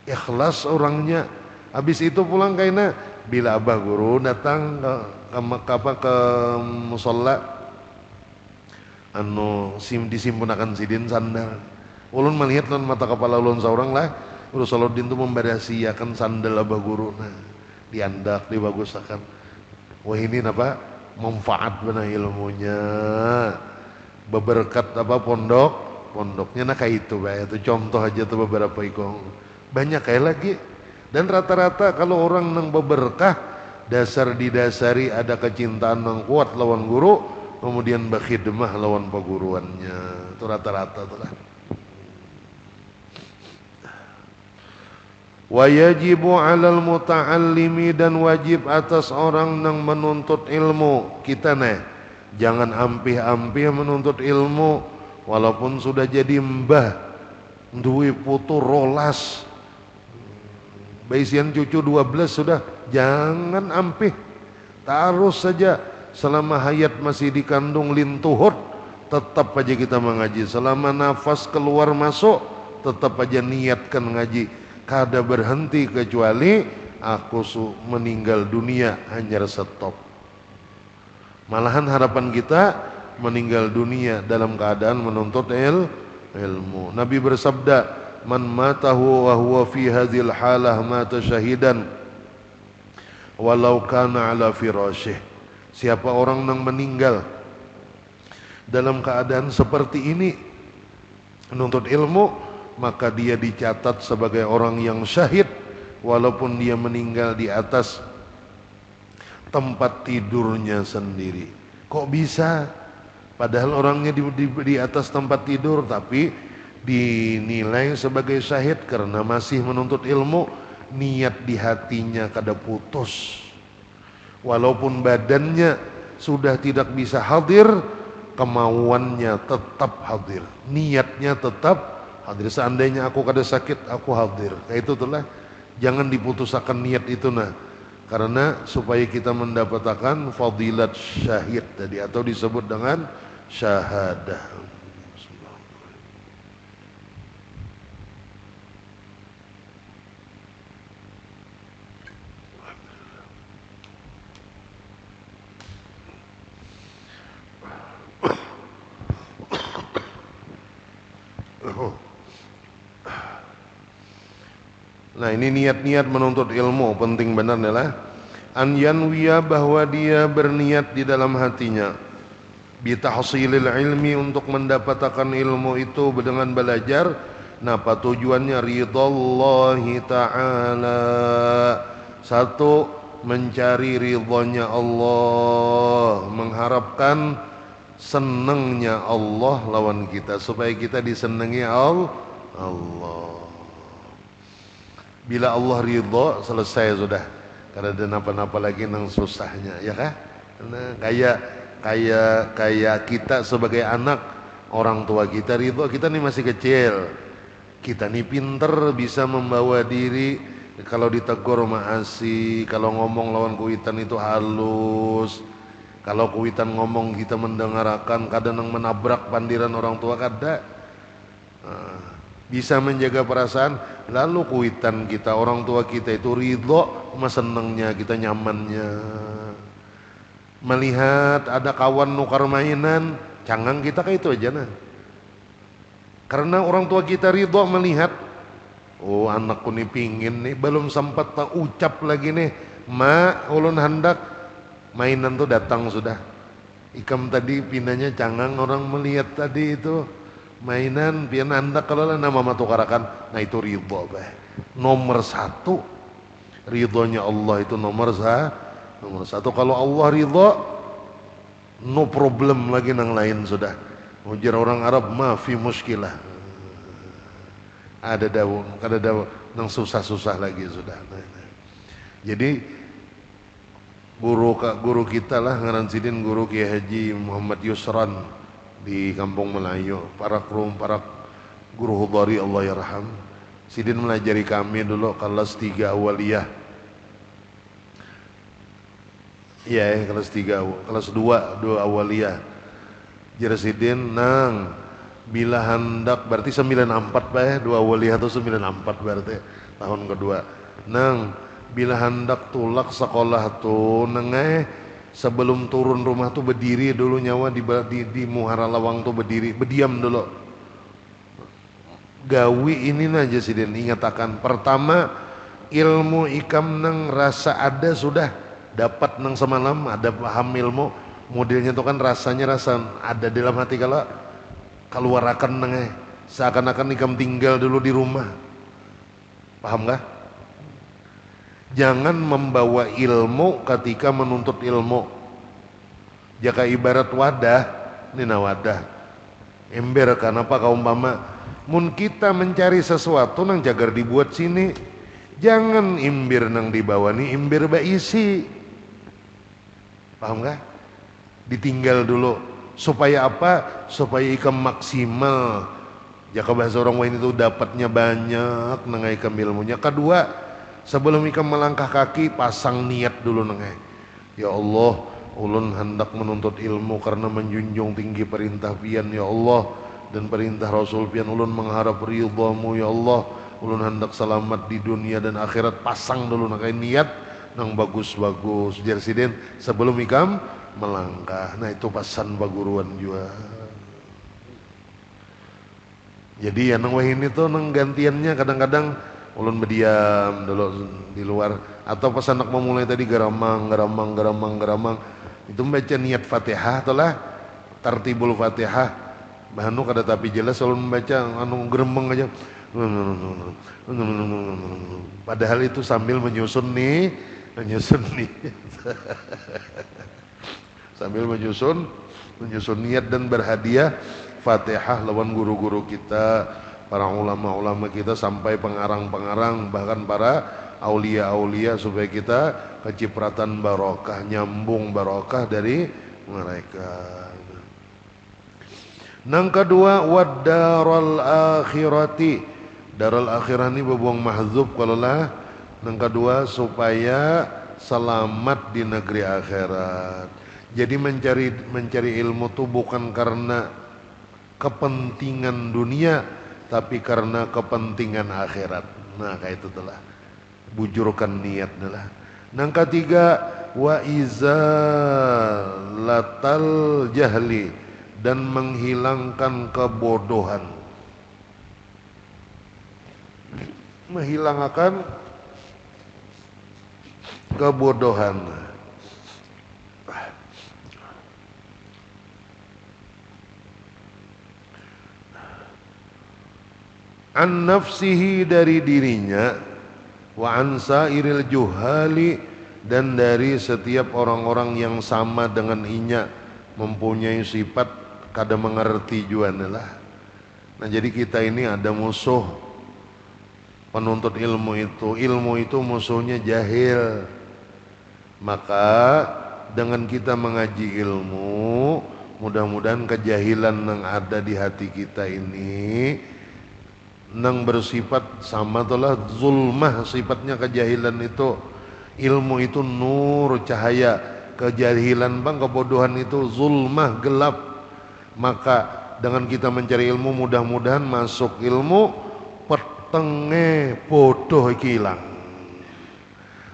ikhlas orangnya. Habis itu pulang kayaknya bila Abah Guru datang ke musalla disimpunakan sidin sandal. Ulun melihat lan mata kepala ulun seorang lah, Guru Salahuddin itu memberasiakan sandal Abah Guru, nah diandak dibagusakan. Wah ini apa manfaat benar ilmunya, beberkat apa pondoknya nah kayak itu itu contoh aja tuh beberapa ikong, banyak kayak lagi. Dan rata-rata kalau orang nang beberkah dasar didasari ada kecintaan yang kuat lawan guru, kemudian berkhidmah lawan peguruannya, itu rata-rata tuh lah. Wa yajibu 'alal muta'allimi, dan wajib atas orang yang menuntut ilmu. Kita nih jangan ampih-ampih menuntut ilmu walaupun sudah jadi mbah, duwe putu rolas, baisian cucu 12 sudah, jangan ampih. Terus saja selama hayat masih dikandung lintuhut, tetap aja kita mengaji. Selama nafas keluar masuk, tetap aja niatkan ngaji. Kada berhenti kecuali aku meninggal dunia hanya stop. Malahan harapan kita meninggal dunia dalam keadaan menuntut ilmu. Nabi bersabda, man matahu wa huwa fi hadhil halah mata syahidan walau kana ala firasyih. Siapa orang yang meninggal dalam keadaan seperti ini menuntut ilmu, maka dia dicatat sebagai orang yang syahid walaupun dia meninggal di atas tempat tidurnya sendiri. Kok bisa? Padahal orangnya di atas tempat tidur tapi dinilai sebagai syahid karena masih menuntut ilmu, niat di hatinya kada putus. Walaupun badannya sudah tidak bisa hadir, kemauannya tetap hadir, niatnya tetap hadir. Seandainya aku kada sakit, aku hadir. Kayak itu tuh lah. Jangan diputuskan niat itu nah. Karena supaya kita mendapatkan fadilat syahid tadi, atau disebut dengan syahadah. Nah ini niat-niat menuntut ilmu penting benar adalah an yanwiya, bahwa dia berniat di dalam hatinya, bitahsilil ilmi, untuk mendapatkan ilmu itu dengan belajar. Napa tujuannya? Ridallahi ta'ala, satu mencari ridhonya Allah, mengharapkan senangnya Allah lawan kita, supaya kita disenangi Allah. Bila Allah ridho, selesai sudah. Karena ada napa-napa lagi yang susahnya, ya kan? Nah, kayak kita sebagai anak orang tua kita ridho. Kita nih masih kecil, kita nih pinter, bisa membawa diri. Kalau ditegur maasi, kalau ngomong lawan kuitan itu halus. Kalau kuitan ngomong kita mendengarkan, kadang menabrak pandiran orang tua kada. Bisa menjaga perasaan. Lalu kuitan kita, orang tua kita itu ridho, senengnya kita, nyamannya. Melihat ada kawan nukar mainan, cangang kita kayak itu aja nah. Karena orang tua kita ridho melihat, oh anakku nih pingin nih, belum sempat tak ucap lagi nih, ma ulun hendak, mainan tuh datang sudah. Ikam tadi pindahnya cangang, orang melihat tadi itu mainan pian anda kalau lah nama matukarakan. Nah itu ridho bah. Nomor satu ridhonya Allah itu nomor satu. Kalau Allah ridho, no problem lagi nang lain sudah. Ujar orang Arab, ma fi muskilah. Ada daun nang susah-susah lagi sudah. Jadi guru kita lah ngaran sidin guru Kiai Haji Muhammad Yusran di Kampung Melayu, para guru hudari Allah yarham. Sidin melajari kami dulu kelas 3 awaliyah. Iya, kelas 3, kelas 2 awaliyah. Sidin nang bila hendak berarti 94 Pak ya, 2 awaliyah atau 94 berarti tahun kedua. Nang bila hendak tulak sekolah tuh nengeh sebelum turun rumah tuh berdiri dulu nyawa di muhara lawang tuh berdiri, berdiam dulu. Gawi ini aja sidin ingatakan. Pertama, ilmu ikam nang rasa ada sudah dapat nang semalam, ada paham ilmu modelnya tuh kan rasanya rasa ada dalam hati. Kalau keluarakan nengeh seakan-akan ikam tinggal dulu di rumah, paham gak? Jangan membawa ilmu ketika menuntut ilmu. Jika ibarat wadah, ini wadah ember kan apa kaumpama mun kita mencari sesuatu nang jagar dibuat sini, jangan imbir nang dibawa nih imbir isi, paham gak? Ditinggal dulu supaya apa? Supaya ikam maksimal. Jika bahasa orang lain itu dapatnya banyak nang ikam ilmunya. Kedua, sebelum ikam melangkah kaki, pasang niat dulu nengeh. Ya Allah, ulun hendak menuntut ilmu karena menjunjung tinggi perintah pian ya Allah, dan perintah Rasul pian ulun mengharap ridhamu ya Allah. Ulun hendak selamat di dunia dan akhirat. Pasang dulu nengeh niat nang bagus-bagus. Jar sidin sebelum ikam melangkah. Nah itu pesan paguruan juga. Jadi ya nang ini tuh nang gantiannya kadang-kadang ulun berdiam dulu di luar, atau pas anak mau mulai tadi geramang itu membaca niat Fatihah itulah tartibul Fatihah bahanu kada tapi jelas ulun membaca anu geremeng aja, padahal itu sambil menyusun nih sambil menyusun niat dan berhadiah Fatihah lawan guru-guru kita, para ulama-ulama kita, sampai pengarang-pengarang, bahkan para aulia-aulia, supaya kita kecipratan barokah, nyambung barokah dari mereka. Nang kedua, wad-daral akhirati. Daral akhirah ini bebuang mahzub kalau lah. Nang kedua, supaya selamat di negeri akhirat. Jadi mencari ilmu itu bukan karena kepentingan dunia, tapi karena kepentingan akhirat. Nah kayak itu telah bujurkan niat adalah. Nang ketiga, wa izalatal jahli, dan menghilangkan kebodohan. Menghilangkan kebodohan. An nafsihi, dari dirinya, wa an sairil juhali, dan dari setiap orang-orang yang sama dengan inya, mempunyai sifat kada mengerti juanalah. Nah jadi kita ini ada musuh penuntut ilmu itu musuhnya jahil. Maka dengan kita mengaji ilmu, mudah-mudahan kejahilan yang ada di hati kita ini nang bersifat sama itulah zulmah, sifatnya kejahilan itu. Ilmu itu nur, cahaya. Kejahilan bang, kebodohan itu zulmah, gelap. Maka dengan kita mencari ilmu, mudah-mudahan masuk ilmu petenge bodoh hilang.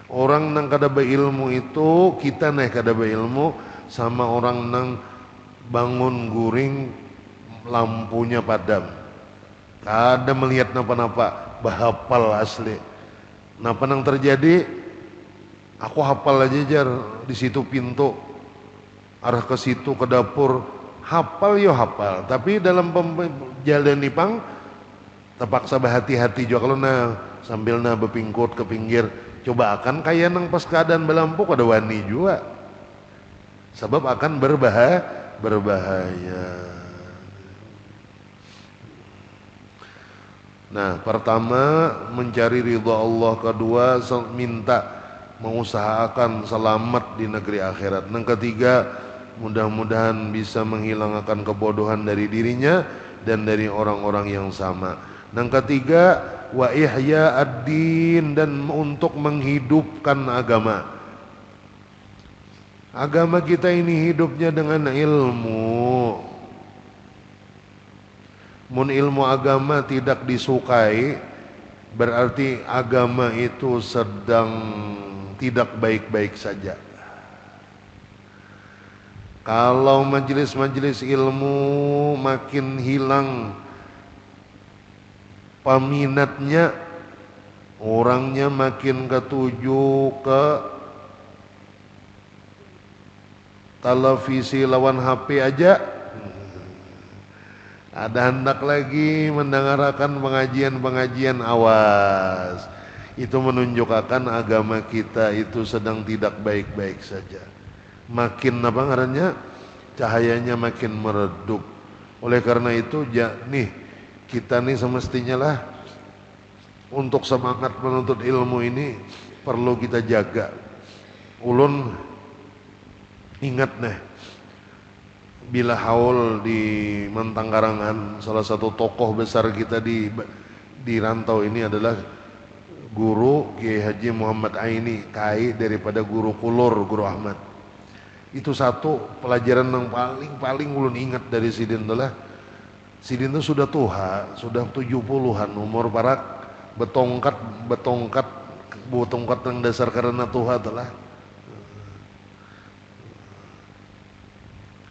Orang nang kada beilmu itu, kita nih kada beilmu sama orang nang bangun guring lampunya padam, kada melihat napa-napa, bahapal asli. Napa nang terjadi? Aku hafal aja jar, di situ pintu arah ke situ ke dapur, hafal yo hafal, tapi dalam jalan nipang terpaksa berhati-hati juga kalau sambil berpingkut ke pinggir, coba akan kayak nang pas keadaan belampu kada wani juga, sebab akan berbahaya. Nah, pertama mencari ridha Allah, kedua minta mengusahakan selamat di negeri akhirat. Yang ketiga, mudah-mudahan bisa menghilangkan kebodohan dari dirinya dan dari orang-orang yang sama. Yang ketiga, wa ihya ad-din, dan untuk menghidupkan agama. Agama kita ini hidupnya dengan ilmu. Mun ilmu agama tidak disukai, berarti agama itu sedang tidak baik-baik saja. Kalau majelis-majelis ilmu makin hilang peminatnya, orangnya makin ketuju ke televisi lawan HP aja, ada hendak lagi mendengarkan pengajian-pengajian, awas, itu menunjukkan agama kita itu sedang tidak baik-baik saja. Makin apa ngarannya, cahayanya makin meredup. Oleh karena itu nih kita nih semestinya lah untuk semangat menuntut ilmu ini perlu kita jaga. Ulun ingat nih, bila haul di Mentangkarangan, salah satu tokoh besar kita di rantau ini adalah guru Kiai Haji Muhammad Aini, kai daripada guru Kulur, Guru Ahmad. Itu satu pelajaran yang paling ulun ingat dari Sidin adalah, Sidin itu sudah tua, sudah 70-an umur, parak betongkat yang dasar karena tuha telah.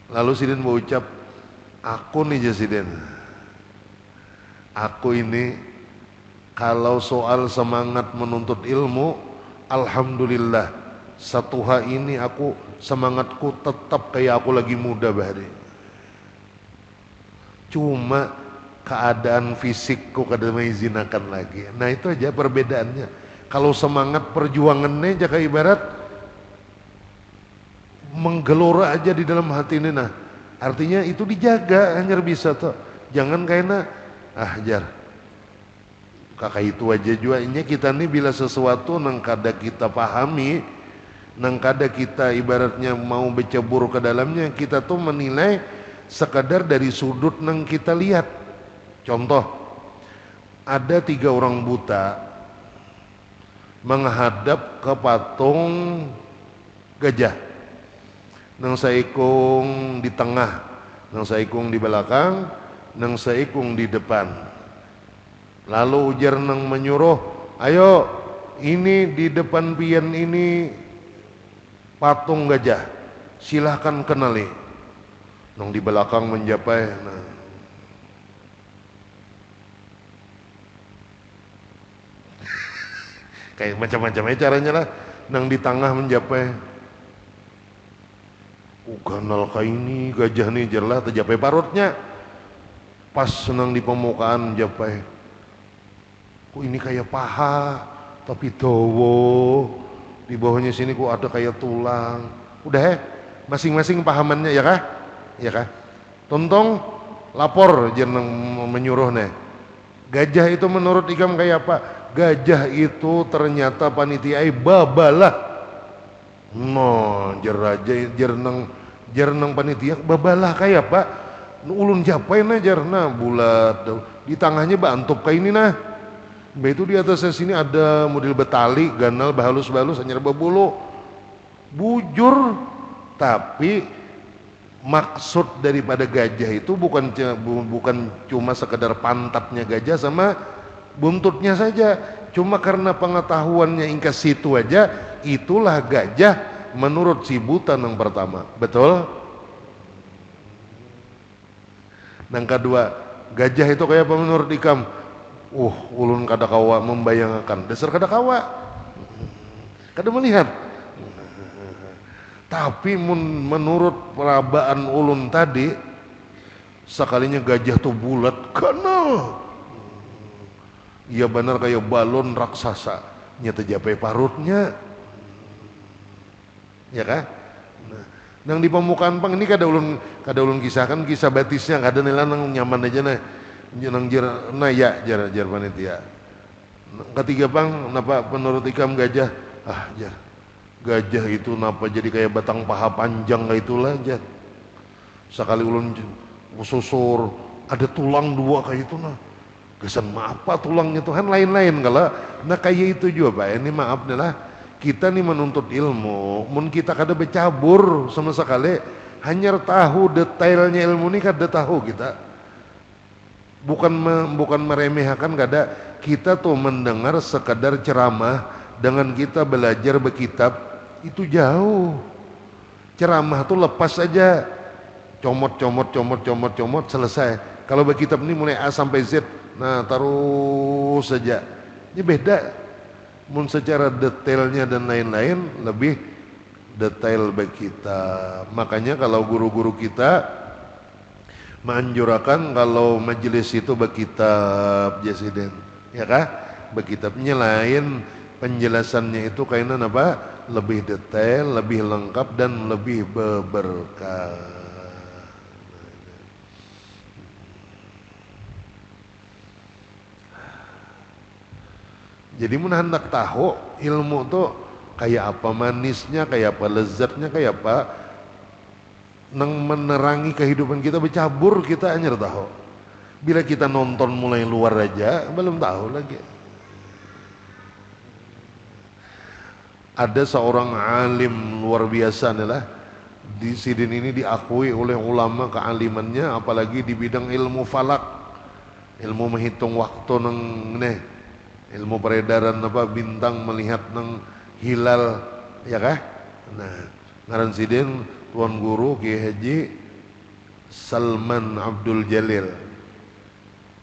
Lalu Sidin berucap, aku nih Sidin, aku ini kalau soal semangat menuntut ilmu, alhamdulillah satu hari ini aku semangatku tetap kayak aku lagi muda bahari. Cuma keadaan fisikku kada mengizinkan lagi. Nah itu aja perbedaannya. Kalau semangat perjuangannya jaka ibarat menggelora aja di dalam hati ini, nah artinya itu dijaga hanya bisa tuh. Jangan kayaknya jar kakak itu aja juga. Ini kita nih bila sesuatu nang kada kita pahami, nang kada kita ibaratnya mau bercebur ke dalamnya, kita tuh menilai sekadar dari sudut nang kita lihat. Contoh, ada 3 orang buta menghadap ke patung gajah, nang saikung di tengah, nang saikung di belakang, nang saikung di depan. Lalu ujar nang menyuruh, ayo ini di depan pian ini patung gajah, silahkan kenali. Nang di belakang menjapai, nah kayak macam-macam caranya lah. Nang di tengah menjapai, kenal kayak ini gajah nih jerlah terjapai parutnya. Pas nang di pemukaan menjapai, kok ini kayak paha tapi dowo, di bawahnya sini kok ada kayak tulang. Udah masing-masing pahamannya ya kah? Ya kah? Tontong lapor jeneng menyuruh nih. Gajah itu menurut ikam kayak apa? Gajah itu ternyata panitia babalah. No, jernang jar nang panitia babalah kayak pak ulun japain aja nah bulat di tangannya bantup kayak ini nah itu di atasnya sini ada model betali ganal bahalus-balus hanya berbulu bujur. Tapi maksud daripada gajah itu bukan cuma sekedar pantatnya gajah sama buntutnya saja, cuma karena pengetahuannya ingkas situ aja itulah gajah menurut si buta yang pertama, betul. Yang kedua, gajah itu kayak apa menurut ikam? Ulun kada kawa membayangkan dasar kada kawa kada melihat. Tapi menurut perabaan ulun tadi sekalinya gajah tuh bulat karena iya benar kayak balon raksasa nyata japai parutnya ya kan. Nang di pemukaan pang ini kada ulun kisahkan kisah batisnya kada nila nang nyaman aja nah nang jar jar panitia. Ketiga pang napa menurut ikam gajah gajah itu napa jadi kayak batang paha panjang kayak itulah aja. Sekali ulun susur ada tulang dua kayak itu nah. Kesan apa tulangnya Tuhan lain-lain kalau nah kayak itu juga Pak. Ini maaf nih lah kita nih menuntut ilmu, mun kita kada bercabur sama sekali, hanya tahu detailnya ilmu ini kada tahu kita. Bukan meremehkan kada, kita tuh mendengar sekadar ceramah dengan kita belajar berkitab itu jauh. Ceramah tuh lepas aja, comot selesai. Kalau berkitab ini mulai A sampai Z, nah terus saja. Ini beda. Mun secara detailnya dan lain-lain lebih detail berkitab. Makanya kalau guru-guru kita menganjurkan kalau majelis itu berkitab Jasiden, ya kah? Berkitabnya lain, penjelasannya itu kainan apa? Lebih detail, lebih lengkap dan lebih berkah. Jadi mun hendak tahu ilmu tuh kayak apa manisnya, kayak apa lezatnya, kayak apa nang menerangi kehidupan kita bercabur kita hanya tahu. Bila kita nonton mulai luar aja belum tahu lagi. Ada seorang alim luar biasa adalah di Sidin ini diakui oleh ulama kealimannya, apalagi di bidang ilmu falak, ilmu menghitung waktu nang ilmu peredaran apa bintang melihat nang hilal ya kah. Nah ngaran Sidin tuan guru Kiai Haji Salman Abdul Jalil,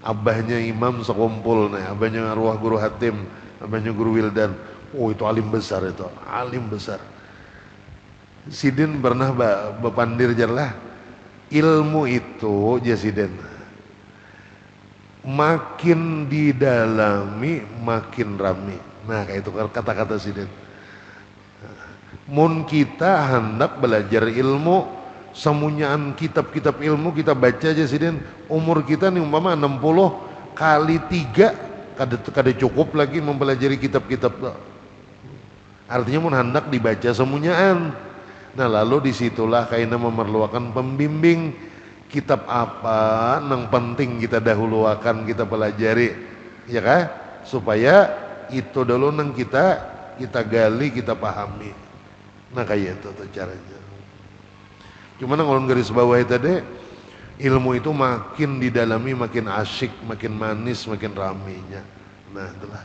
abahnya imam sekumpul nih, abahnya arwah guru Hatim, abahnya guru Wildan. Itu alim besar, itu alim besar. Sidin pernah bepandir jarlah ilmu itu Jasiden makin didalami makin rame. Nah kayak itu kata-kata Sidin. Mun kita hendak belajar ilmu, semunyaan kitab-kitab ilmu kita baca aja Sidin. Umur kita nih umpama 60 kali 3 kada cukup lagi mempelajari kitab-kitab. Artinya mun hendak dibaca semunyaan. Nah lalu disitulah kayaknya memerlukan pembimbing. Kitab apa yang penting kita dahulukan kita pelajari, ya kan? Supaya itu dulu yang kita gali, kita pahami. Nah kayak itu tuh caranya. Cuman kalau garis bawah tadi ilmu itu makin didalami makin asyik, makin manis, makin ramenya. Nah itulah.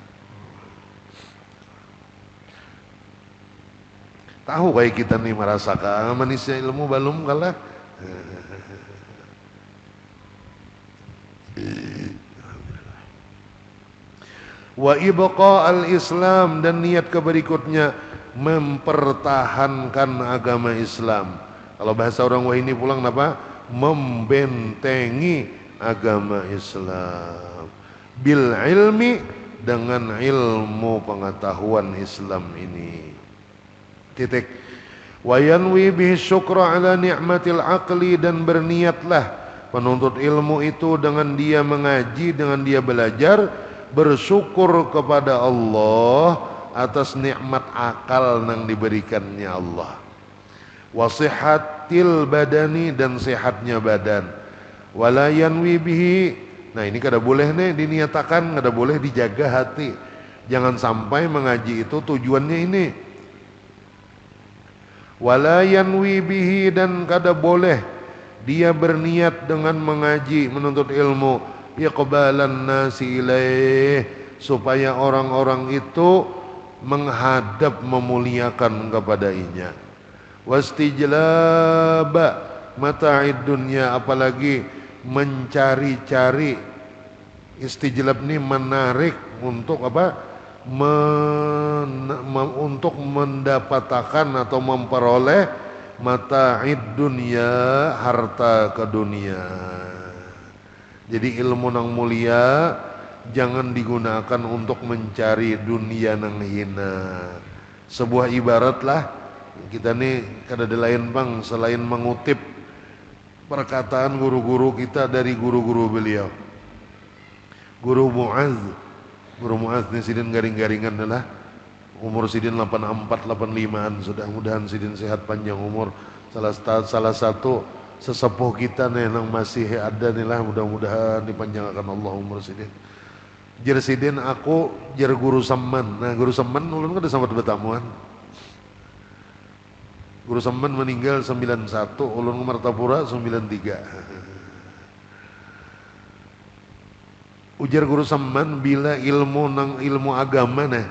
Tahu kayak kita nih merasakan manisnya ilmu belum kalah. Wa ibqa al-Islam, dan niat keberikutnya mempertahankan agama Islam. Kalau bahasa orang Wahini pulang apa? Membentengi agama Islam. Bil ilmi, dengan ilmu pengetahuan Islam ini. Titik. Wa yanwi bihi syukra ala ni'matil aqli, dan berniatlah penuntut ilmu itu dengan dia mengaji, dengan dia belajar, bersyukur kepada Allah atas nikmat akal yang diberikannya Allah. Wasihatil badani, dan sehatnya badan. Wala yanwi bihi, nah ini kada boleh nih diniatakan, kada boleh dijaga hati. Jangan sampai mengaji itu tujuannya ini. Wala yanwi bihi, dan kada boleh dia berniat dengan mengaji, menuntut ilmu, iqbalan nasi ilaih, supaya orang-orang itu menghadap, memuliakan kepadanya. Wastijlaba mata'id dunya, apalagi mencari-cari. Istijlab ini menarik untuk apa? Untuk mendapatkan atau memperoleh mata'id dunya, harta ke dunia. Jadi ilmu nang mulia jangan digunakan untuk mencari dunia nang hina. Sebuah ibarat lah, kita nih kada ada lain bang selain mengutip perkataan guru-guru kita dari guru-guru beliau. Guru Mu'adz nih sidin garing-garingan adalah umur sidin 84-85an, sudah mudahan sidin sehat panjang umur. Salah satu sesepuh kita nih yang masih ada nih lah, mudah-mudahan dipanjangkan Allah umur sidin. Jer sidin aku jer guru Samman. Nah guru Samman ulun kada sambat betamuan. Guru Samman meninggal 91, ulun Martapura 93. Ujar guru Samman, bila ilmu agama nah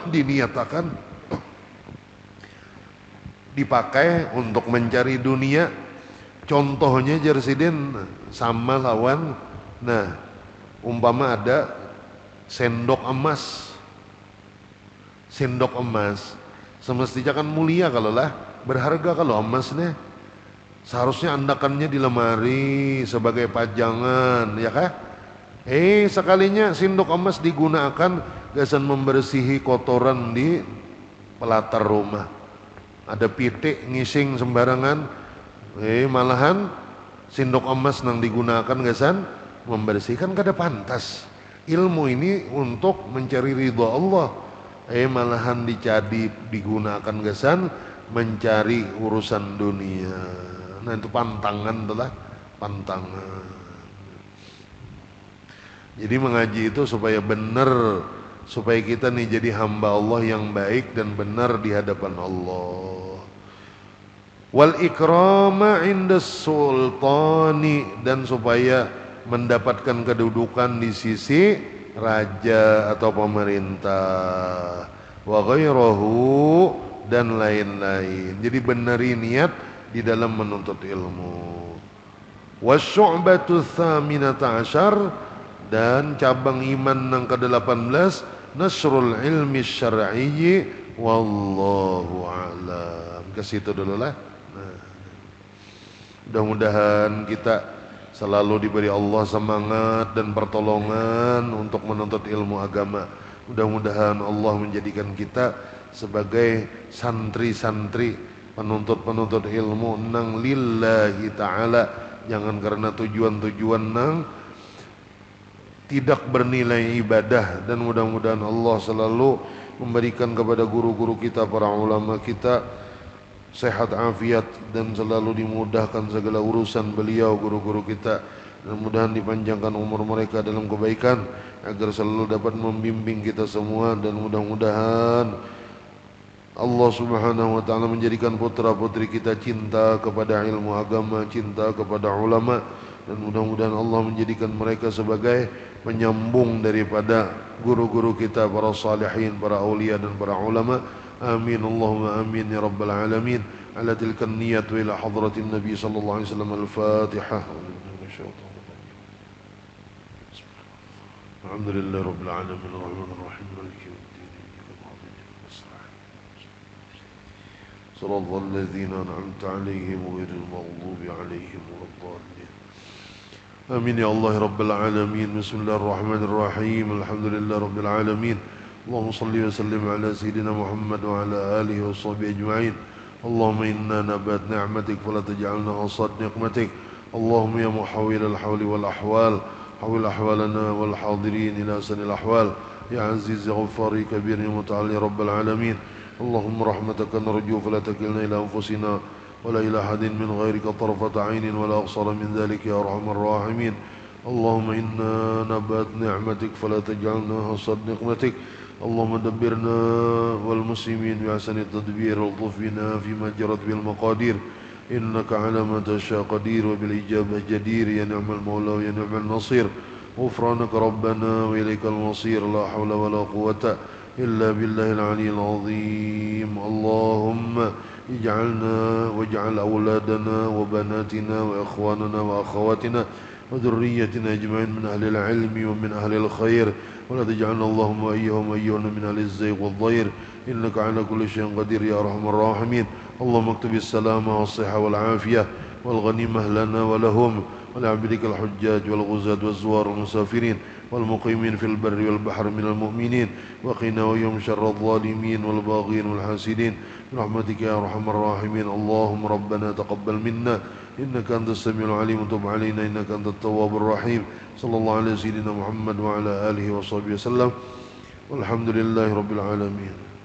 diniatakan dipakai untuk mencari dunia, contohnya jersidin sama lawan, nah umpama ada sendok emas, semestinya kan mulia kalau lah, berharga kalau emasnya. Seharusnya andakannya di lemari sebagai pajangan, ya kah? Sekalinya sendok emas digunakan gasan membersihi kotoran di pelatar rumah. Ada pitik ngising sembarangan, malahan sendok emas nang digunakan gasan membersihkan, kada pantas. Ilmu ini untuk mencari ridha Allah, malahan digunakan gasan mencari urusan dunia. Nah itu pantangan, adalah pantangan. Jadi mengaji itu supaya benar, supaya kita nih jadi hamba Allah yang baik dan benar di hadapan Allah. Wal ikrama indas sultani, dan supaya mendapatkan kedudukan di sisi raja atau pemerintah. Wa ghairahu, dan lain-lain. Jadi benari niat di dalam menuntut ilmu. Wasyu'batu tsaminata asyar, dan cabang iman yang ke-18 nasrul ilmi syar'i, wallahu a'lam. Ke situ dulu lah. Nah, mudah-mudahan kita selalu diberi Allah semangat dan pertolongan untuk menuntut ilmu agama. Mudah-mudahan Allah menjadikan kita sebagai santri-santri, penuntut-penuntut ilmu nang lillahi ta'ala, jangan karena tujuan-tujuan nang tidak bernilai ibadah. Dan mudah-mudahan Allah selalu memberikan kepada guru-guru kita, para ulama kita, sehat afiat dan selalu dimudahkan segala urusan beliau, guru-guru kita, dan mudahan dipanjangkan umur mereka dalam kebaikan agar selalu dapat membimbing kita semua. Dan mudah-mudahan Allah subhanahu wa ta'ala menjadikan putra-putri kita cinta kepada ilmu agama, cinta kepada ulama, dan mudah-mudahan Allah menjadikan mereka sebagai penyambung daripada guru-guru kita, para salihin, para awliya dan para ulama. Amin Allahumma amin ya rabbal alamin. Ala tilkan niyat wa ila hadratin Nabi sallallahu alaihi wasallam. Al-Fatihah. Alhamdulillah rabbil alamin arrahmanir rahim maliki yawmiddin. صراط الذين أنعمت عليهم غير المغضوب عليهم ولا الضالين. آمين يا الله رب العالمين. بسم الله الرحمن الرحيم. الحمد لله رب العالمين. اللهم صل وسلم على سيدنا محمد وعلى آله وصحبه أجمعين. اللهم إنا نبات نعمتك فلا تجعلنا حصاد نقمتك. اللهم يا محول الحول والأحوال، حول أحوالنا والحاضرين إلى أحسن الأحوال. يا عزيز يا غفار يا كبير يا متعال يا رب العالمين. اللهم رحمتك نرجو فلا تكلنا إلى أنفسنا ولا إلى أحد من غيرك طرفة عين ولا أقصر من ذلك يا أرحم الراحمين. اللهم إنا نبات نعمتك فلا تجعلنا حصد نقمتك. اللهم دبرنا والمسلمين بأحسن التدبير والطف بنا فيما جرت به المقادير إنك على ما تشاء قدير وبالإجابة جدير يا نعم المولى ويا نعم النصير. غفرانك ربنا وإليك المصير لا حول ولا قوة إلا بالله العلي العظيم. اللهم اجعلنا واجعل أولادنا وبناتنا وإخواننا وأخواتنا وذريتنا أجمعين من أهل العلم ومن أهل الخير ولا تجعلنا اللهم أيهم أيهنا من أهل الزيغ والضير إنك على كل شيء قدير يا أرحم الراحمين. اللهم اكتب السلامة والصحة والعافية والغنيمة لنا ولهم ولعبدك الحجاج والغزاة والزوار والمسافرين والمقيمين في البر والبحر من المؤمنين وقنا ويوم شر الظالمين والباغين والحاسدين برحمتك يا أرحم الراحمين. اللهم ربنا تقبل منا إنك أنت السميع العليم وتب علينا إنك أنت التواب الرحيم. صلى الله على سيدنا محمد وعلى آله وصحبه وسلم والحمد لله رب العالمين.